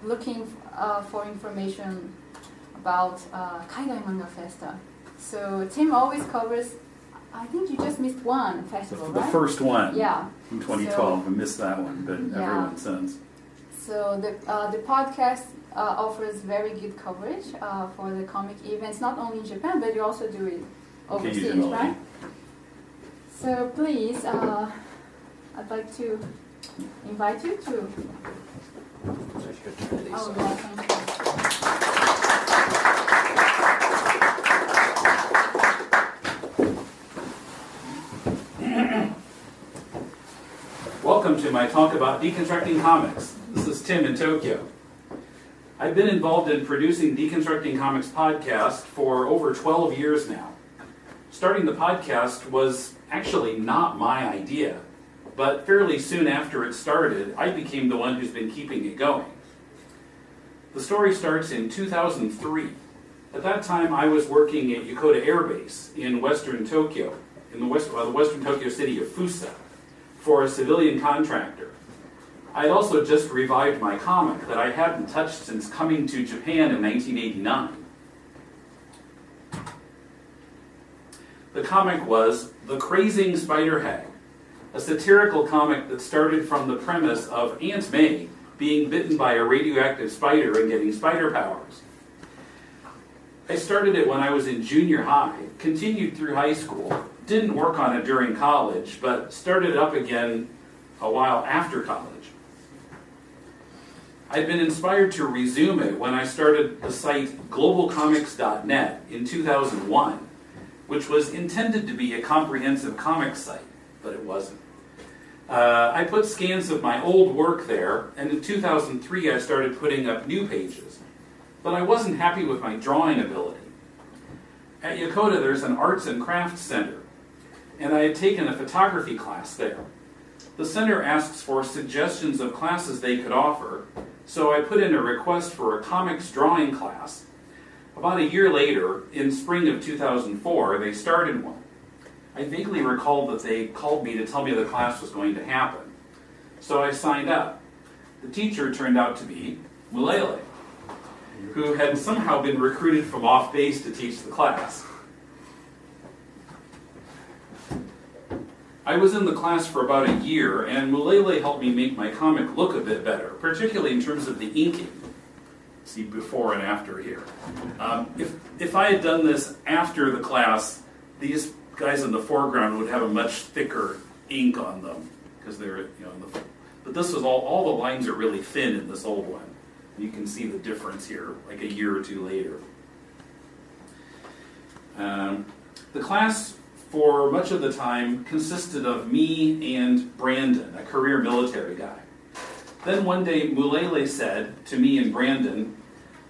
looking for information about Kaigai Manga Festa. So Tim always covers I think you just missed one festival, The right? first one. Yeah. In 2012, I missed that one, but Yeah. everyone since. So the podcast offers very good coverage for the comic events, not only in Japan, but you also do it overseas, Occasionally. right? So please, I'd like to invite you to. Oh, yeah, thank you. Welcome to my talk about Deconstructing Comics. This is Tim in Tokyo. I've been involved in producing Deconstructing Comics podcast for over 12 years now. Starting the podcast was actually not my idea, but fairly soon after it started, I became the one who's been keeping it going. The story starts in 2003. At that time, I was working at Yokota Air Base in western Tokyo, in the western Tokyo city of Fusa, for a civilian contractor. I had also just revived my comic that I hadn't touched since coming to Japan in 1989. The comic was The Crazing Spider Hag, a satirical comic that started from the premise of Aunt May being bitten by a radioactive spider and getting spider powers. I started it when I was in junior high, continued through high school, didn't work on it during college, but started up again a while after college. I'd been inspired to resume it when I started the site globalcomics.net in 2001, which was intended to be a comprehensive comics site, but it wasn't. I put scans of my old work there, and in 2003 I started putting up new pages. But I wasn't happy with my drawing ability. At Yokota there's an arts and crafts center, and I had taken a photography class there. The center asks for suggestions of classes they could offer, so I put in a request for a comics drawing class. About a year later, in spring of 2004, they started one. I vaguely recall that they called me to tell me the class was going to happen. So I signed up. The teacher turned out to be Mulele, who had somehow been recruited from off base to teach the class. I was in the class for about a year, and Mulele helped me make my comic look a bit better, particularly in terms of the inking. See before and after here. If I had done this after the class, these guys in the foreground would have a much thicker ink on them because they're, but this was all the lines are really thin in this old one. You can see the difference here, like a year or two later. The class, for much of the time, consisted of me and Brandon, a career military guy. Then one day, Mulele said to me and Brandon,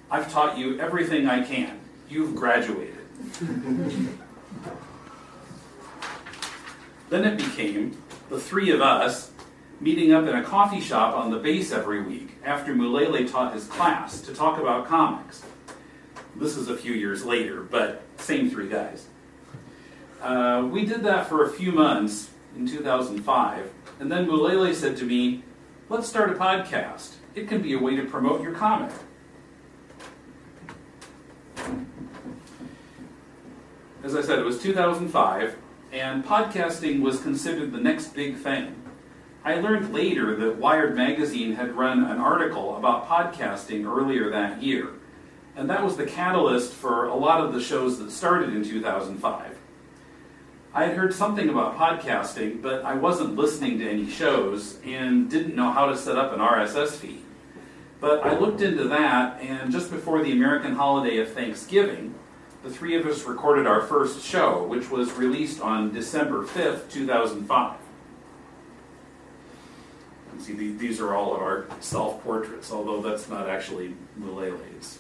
"I've taught you everything I can. You've graduated." Then it became the three of us meeting up in a coffee shop on the base every week after Mulele taught his class to talk about comics. This is a few years later, but same three guys. We did that for a few months in 2005, and then Mulele said to me, "Let's start a podcast. It can be a way to promote your comic." As I said, it was 2005, and podcasting was considered the next big thing. I learned later that Wired magazine had run an article about podcasting earlier that year, and that was the catalyst for a lot of the shows that started in 2005. I had heard something about podcasting, but I wasn't listening to any shows and didn't know how to set up an RSS feed. But I looked into that, and just before the American holiday of Thanksgiving, the three of us recorded our first show, which was released on December 5th, 2005. You can see these are all of our self-portraits, although that's not actually Mulele. It's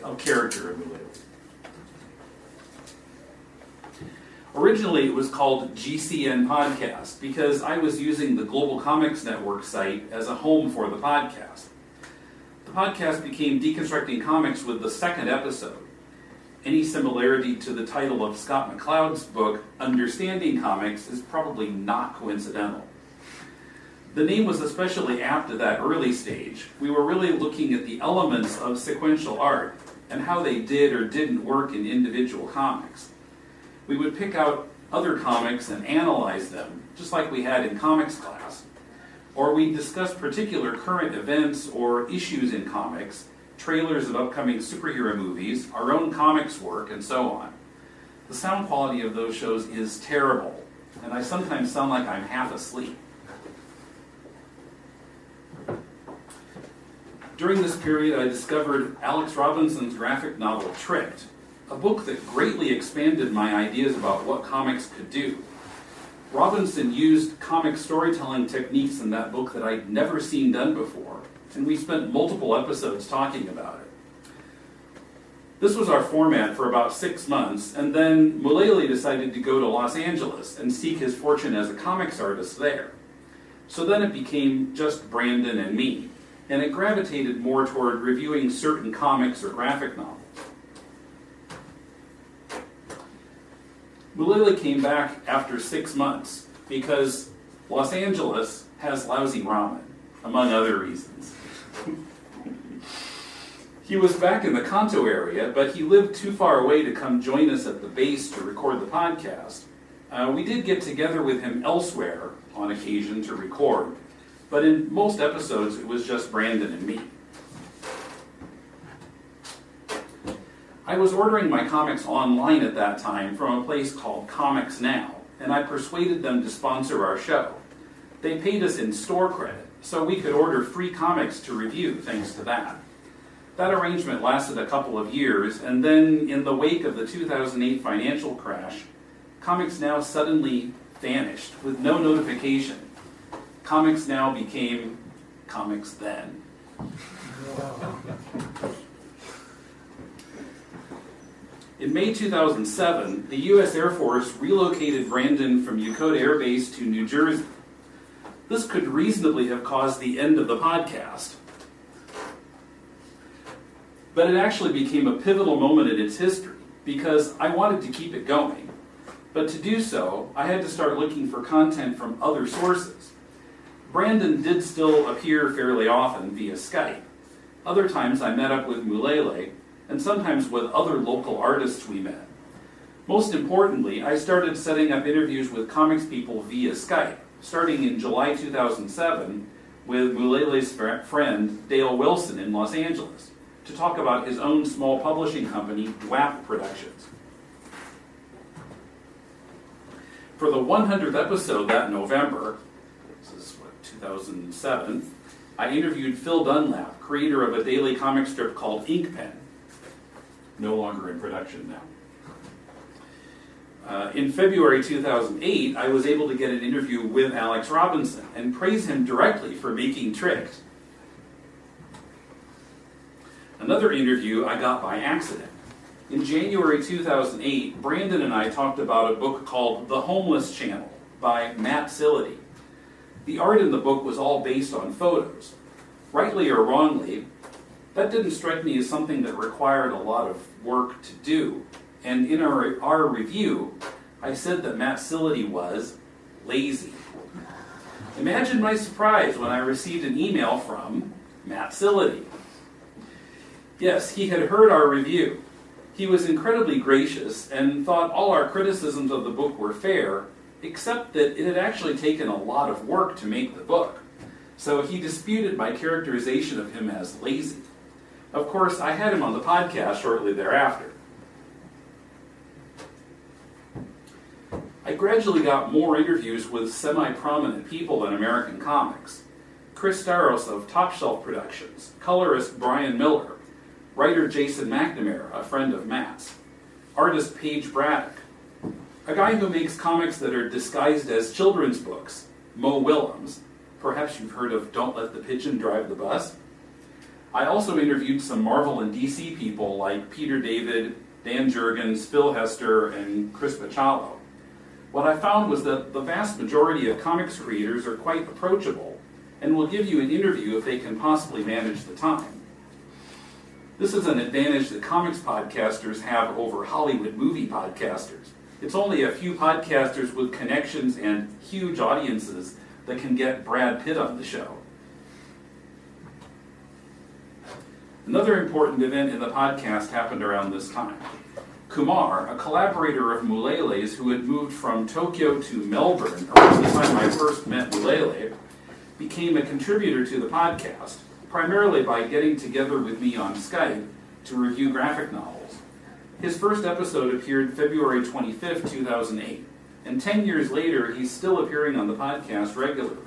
a character of Mulele. Originally, it was called GCN Podcast because I was using the Global Comics Network site as a home for the podcast. The podcast became Deconstructing Comics with the second episode. Any similarity to the title of Scott McCloud's book, Understanding Comics, is probably not coincidental. The name was especially apt at that early stage. We were really looking at the elements of sequential art and how they did or didn't work in individual comics. We would pick out other comics and analyze them, just like we had in comics class. Or we'd discuss particular current events or issues in comics, trailers of upcoming superhero movies, our own comics work, and so on. The sound quality of those shows is terrible, and I sometimes sound like I'm half asleep. During this period, I discovered Alex Robinson's graphic novel, Tricked, a book that greatly expanded my ideas about what comics could do. Robinson used comic storytelling techniques in that book that I'd never seen done before, and we spent multiple episodes talking about it. This was our format for about 6 months, and then Mulele decided to go to Los Angeles and seek his fortune as a comics artist there. So then it became just Brandon and me, and it gravitated more toward reviewing certain comics or graphic novels. Mulele came back after 6 months because Los Angeles has lousy ramen, among other reasons. He was back in the Kanto area, but he lived too far away to come join us at the base to record the podcast. We did get together with him elsewhere on occasion to record, but in most episodes it was just Brandon and me. I was ordering my comics online at that time from a place called Comics Now, and I persuaded them to sponsor our show. They paid us in store credit, so we could order free comics to review thanks to that. That arrangement lasted a couple of years, and then in the wake of the 2008 financial crash, Comics Now suddenly vanished with no notification. Comics Now became Comics Then. In May 2007, the U.S. Air Force relocated Brandon from Yokota Air Base to New Jersey. This could reasonably have caused the end of the podcast, but it actually became a pivotal moment in its history because I wanted to keep it going. But to do so, I had to start looking for content from other sources. Brandon did still appear fairly often via Skype. Other times I met up with Mulele, and sometimes with other local artists we met. Most importantly, I started setting up interviews with comics people via Skype, starting in July 2007 with Mulele's friend Dale Wilson in Los Angeles, to talk about his own small publishing company, DWAP Productions. For the 100th episode that November, this is 2007, I interviewed Phil Dunlap, creator of a daily comic strip called Ink Pen, no longer in production now. In February 2008, I was able to get an interview with Alex Robinson and praise him directly for making Tricked. Another interview I got by accident. In January 2008, Brandon and I talked about a book called The Homeless Channel by Matt Sility. The art in the book was all based on photos. Rightly or wrongly, that didn't strike me as something that required a lot of work to do. And in our review, I said that Matt Sility was lazy. Imagine my surprise when I received an email from Matt Sility. Yes, he had heard our review. He was incredibly gracious and thought all our criticisms of the book were fair, except that it had actually taken a lot of work to make the book. So he disputed my characterization of him as lazy. Of course, I had him on the podcast shortly thereafter. I gradually got more interviews with semi-prominent people in American comics. Chris Staros of Top Shelf Productions, colorist Brian Miller, writer Jason McNamara, a friend of Matt's, artist Paige Braddock, a guy who makes comics that are disguised as children's books, Mo Willems. Perhaps you've heard of Don't Let the Pigeon Drive the Bus. I also interviewed some Marvel and DC people like Peter David, Dan Jurgens, Phil Hester, and Chris Bachalo. What I found was that the vast majority of comics creators are quite approachable and will give you an interview if they can possibly manage the time. This is an advantage that comics podcasters have over Hollywood movie podcasters. It's only a few podcasters with connections and huge audiences that can get Brad Pitt on the show. Another important event in the podcast happened around this time. Kumar, a collaborator of Mulele's who had moved from Tokyo to Melbourne around the time I first met Mulele, became a contributor to the podcast, primarily by getting together with me on Skype to review graphic novels. His first episode appeared February 25th, 2008, and 10 years later he's still appearing on the podcast regularly.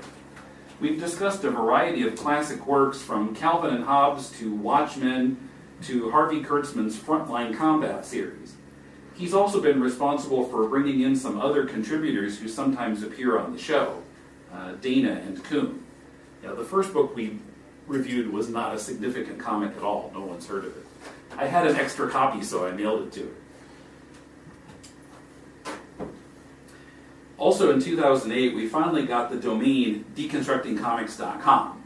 We've discussed a variety of classic works from Calvin and Hobbes to Watchmen to Harvey Kurtzman's Frontline Combat series. He's also been responsible for bringing in some other contributors who sometimes appear on the show, Dana and Kuhn. The first book we reviewed was not a significant comic at all. No one's heard of it. I had an extra copy, so I mailed it to her. Also in 2008, we finally got the domain deconstructingcomics.com.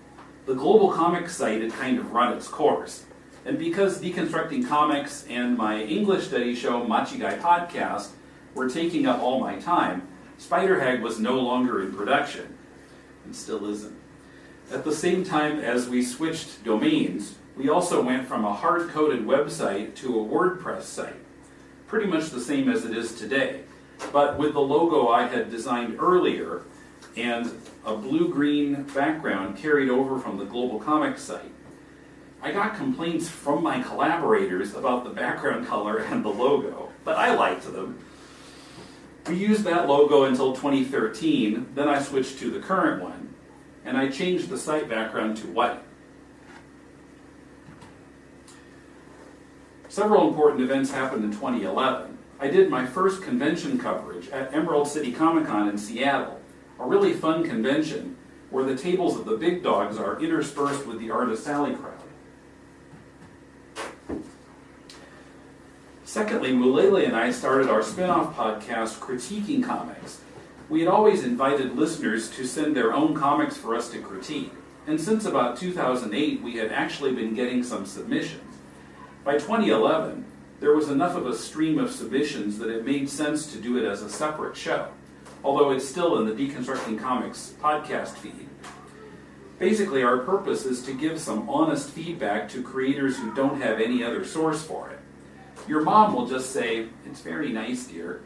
The global comics site had kind of run its course. And because Deconstructing Comics and my English study show Machigai podcast were taking up all my time, Spider-Hag was no longer in production, and still isn't. At the same time as we switched domains, we also went from a hard-coded website to a WordPress site, pretty much the same as it is today, but with the logo I had designed earlier and a blue-green background carried over from the global comics site. I got complaints from my collaborators about the background color and the logo, but I liked them. We used that logo until 2013, then I switched to the current one, and I changed the site background to white. Several important events happened in 2011. I did my first convention coverage at Emerald City Comic Con in Seattle, a really fun convention where the tables of the big dogs are interspersed with the Artist Alley crowd. Secondly, Mulele and I started our spin-off podcast, Critiquing Comics. We had always invited listeners to send their own comics for us to critique, and since about 2008, we had actually been getting some submissions. By 2011, there was enough of a stream of submissions that it made sense to do it as a separate show, although it's still in the Deconstructing Comics podcast feed. Basically, our purpose is to give some honest feedback to creators who don't have any other source for it. Your mom will just say, "It's very nice, dear,"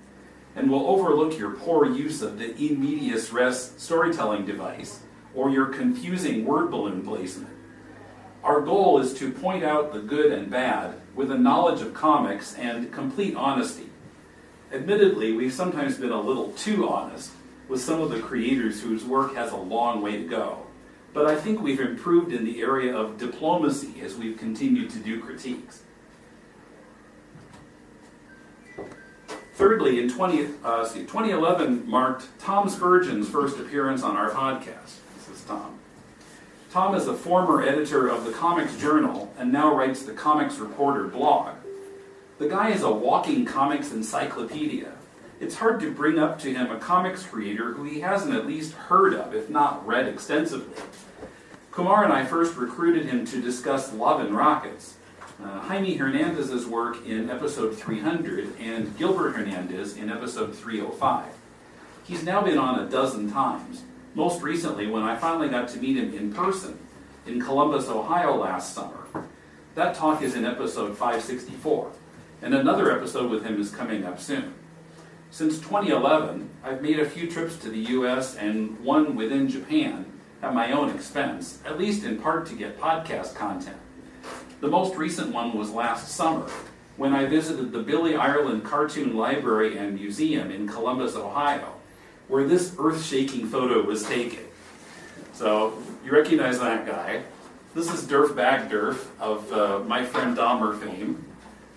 and will overlook your poor use of the in medias res storytelling device or your confusing word balloon placement. Our goal is to point out the good and bad with a knowledge of comics and complete honesty. Admittedly, we've sometimes been a little too honest with some of the creators whose work has a long way to go, but I think we've improved in the area of diplomacy as we've continued to do critiques. Thirdly, in 2011 marked Tom Spurgeon's first appearance on our podcast. This is Tom. Tom is a former editor of the Comics Journal and now writes the Comics Reporter blog. The guy is a walking comics encyclopedia. It's hard to bring up to him a comics creator who he hasn't at least heard of, if not read extensively. Kumar and I first recruited him to discuss Love and Rockets, Jaime Hernandez's work in episode 300, and Gilbert Hernandez in episode 305. He's now been on a dozen times, most recently when I finally got to meet him in person in Columbus, Ohio last summer. That talk is in episode 564, and another episode with him is coming up soon. Since 2011, I've made a few trips to the US and one within Japan at my own expense, at least in part to get podcast content. The most recent one was last summer, when I visited the Billy Ireland Cartoon Library and Museum in Columbus, Ohio, where this earth-shaking photo was taken. So, you recognize that guy. This is Durf Bagdurf of My Friend Dahmer fame,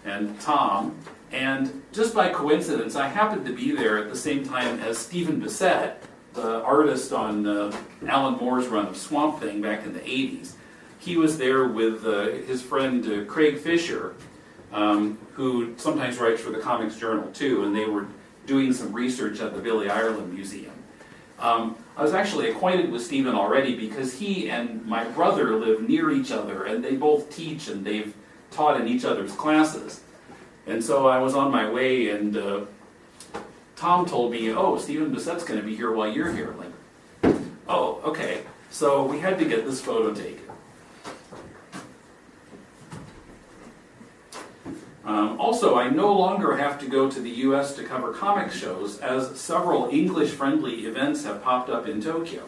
and Tom. And just by coincidence, I happened to be there at the same time as Stephen Bissett, the artist on Alan Moore's run of Swamp Thing back in the 80s. He was there with his friend Craig Fisher, who sometimes writes for the Comics Journal too, and they were doing some research at the Billy Ireland Museum. I was actually acquainted with Stephen already because he and my brother live near each other, and they both teach and they've taught in each other's classes. And so I was on my way, and Tom told me, "Oh, Stephen Bissett's going to be here while you're here." I'm like, oh, okay. So we had to get this photo taken. Also, I no longer have to go to the US to cover comic shows, as several English-friendly events have popped up in Tokyo.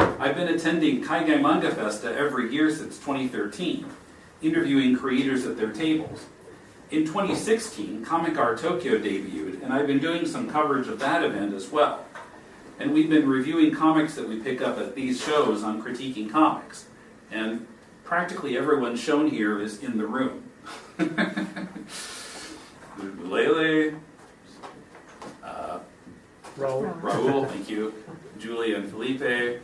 I've been attending Kaigai Manga Festa every year since 2013, interviewing creators at their tables. In 2016, Comic Art Tokyo debuted, and I've been doing some coverage of that event as well. And we've been reviewing comics that we pick up at these shows on Critiquing Comics. And practically everyone shown here is in the room. Lele, Raul, thank you, Julie and Felipe,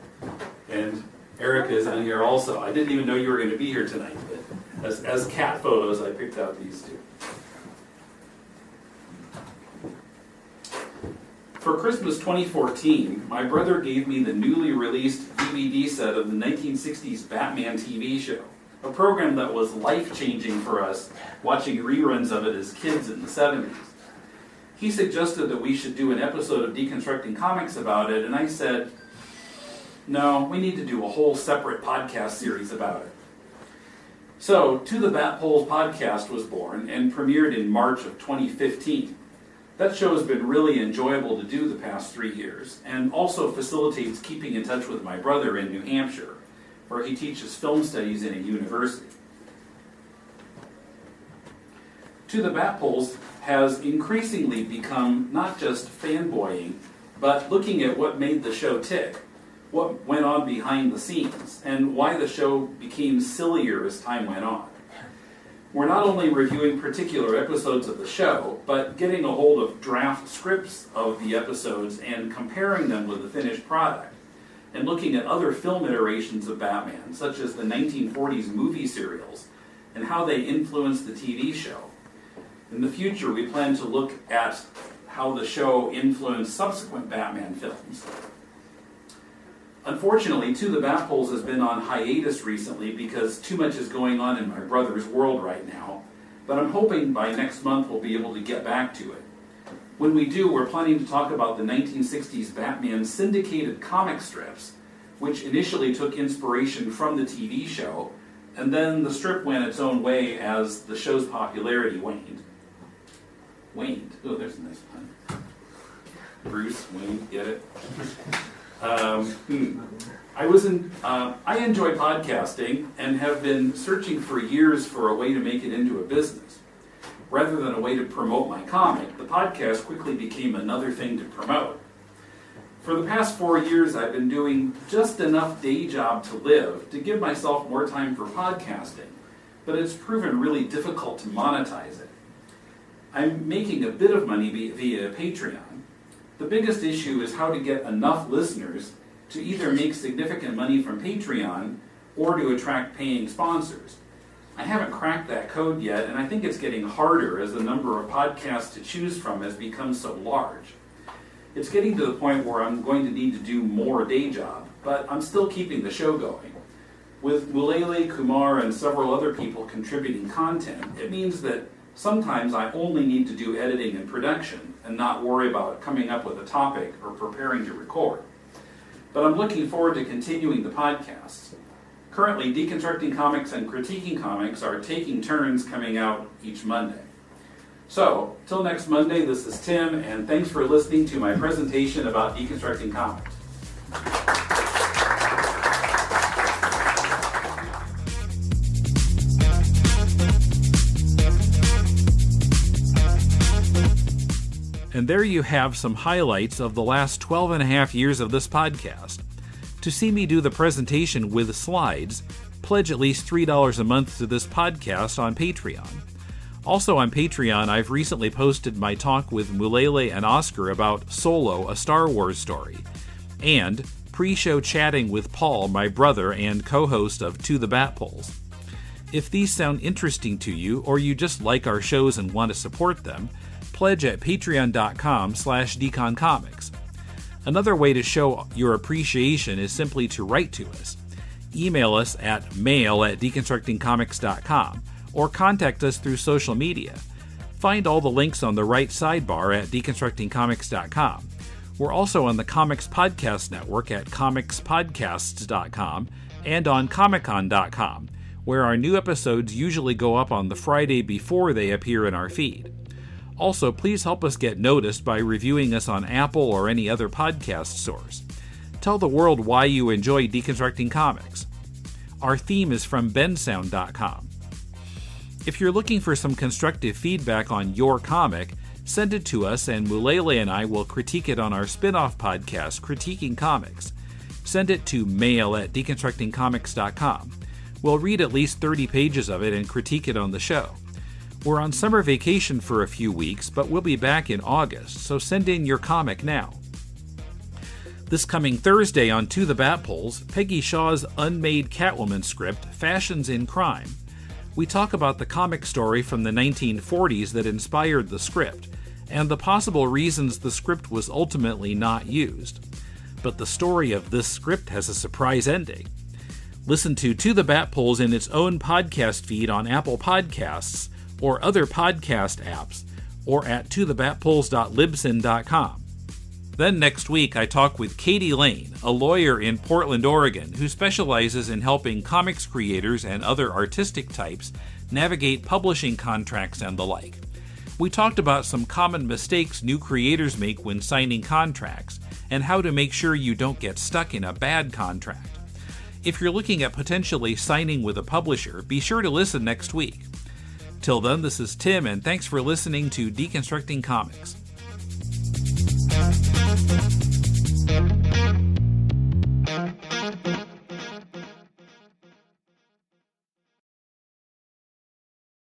and Erica is on here also. I didn't even know you were going to be here tonight, but as cat photos, I picked out these two. For Christmas 2014, my brother gave me the newly released DVD set of the 1960s Batman TV show, a program that was life-changing for us, watching reruns of it as kids in the 70s. He suggested that we should do an episode of Deconstructing Comics about it, and I said, no, we need to do a whole separate podcast series about it. So, To the Bat Poles podcast was born and premiered in March of 2015. That show has been really enjoyable to do the past 3 years, and also facilitates keeping in touch with my brother in New Hampshire, where he teaches film studies in a university. To the Bat Poles has increasingly become not just fanboying, but looking at what made the show tick, what went on behind the scenes, and why the show became sillier as time went on. We're not only reviewing particular episodes of the show, but getting a hold of draft scripts of the episodes and comparing them with the finished product, and looking at other film iterations of Batman, such as the 1940s movie serials, and how they influenced the TV show. In the future, we plan to look at how the show influenced subsequent Batman films. Unfortunately, To the Bat Poles has been on hiatus recently because too much is going on in my brother's world right now, but I'm hoping by next month we'll be able to get back to it. When we do, we're planning to talk about the 1960s Batman syndicated comic strips, which initially took inspiration from the TV show, and then the strip went its own way as the show's popularity waned. Waned. Oh, there's a nice pun. Bruce, Wayne, get it? I enjoy podcasting and have been searching for years for a way to make it into a business. Rather than a way to promote my comic, the podcast quickly became another thing to promote. For the past 4 years, I've been doing just enough day job to live to give myself more time for podcasting, but it's proven really difficult to monetize it. I'm making a bit of money via Patreon. The biggest issue is how to get enough listeners to either make significant money from Patreon or to attract paying sponsors. I haven't cracked that code yet, and I think it's getting harder as the number of podcasts to choose from has become so large. It's getting to the point where I'm going to need to do more day job, but I'm still keeping the show going. With Mulele, Kumar, and several other people contributing content, it means that sometimes I only need to do editing and production and not worry about coming up with a topic or preparing to record. But I'm looking forward to continuing the podcasts. Currently, Deconstructing Comics and Critiquing Comics are taking turns coming out each Monday. So, till next Monday, this is Tim, and thanks for listening to my presentation about Deconstructing Comics. And there you have some highlights of the last 12 and a half years of this podcast. To see me do the presentation with slides, pledge at least $3 a month to this podcast on Patreon. Also on Patreon, I've recently posted my talk with Mulele and Oscar about Solo, a Star Wars story, and pre-show chatting with Paul, my brother and co-host of To the Bat Poles. If these sound interesting to you, or you just like our shows and want to support them, pledge at patreon.com/deconcomics. Another way to show your appreciation is simply to write to us. Email us at mail@deconstructingcomics.com or contact us through social media. Find all the links on the right sidebar at deconstructingcomics.com. We're also on the Comics Podcast Network at comicspodcasts.com and on comiccon.com, where our new episodes usually go up on the Friday before they appear in our feed. Also, please help us get noticed by reviewing us on Apple or any other podcast source. Tell the world why you enjoy Deconstructing Comics. Our theme is from bensound.com. If you're looking for some constructive feedback on your comic, send it to us and Mulele and I will critique it on our spin-off podcast, Critiquing Comics. Send it to mail@deconstructingcomics.com. We'll read at least 30 pages of it and critique it on the show. We're on summer vacation for a few weeks, but we'll be back in August, so send in your comic now. This coming Thursday on To the Bat Poles, Peggy Shaw's unmade Catwoman script, Fashions in Crime. We talk about the comic story from the 1940s that inspired the script, and the possible reasons the script was ultimately not used. But the story of this script has a surprise ending. Listen to the Bat Poles in its own podcast feed on Apple Podcasts or other podcast apps, or at tothebatpoles.libsyn.com. Then next week, I talk with Katie Lane, a lawyer in Portland, Oregon, who specializes in helping comics creators and other artistic types navigate publishing contracts and the like. We talked about some common mistakes new creators make when signing contracts, and how to make sure you don't get stuck in a bad contract. If you're looking at potentially signing with a publisher, be sure to listen next week. Till then, this is Tim, and thanks for listening to Deconstructing Comics.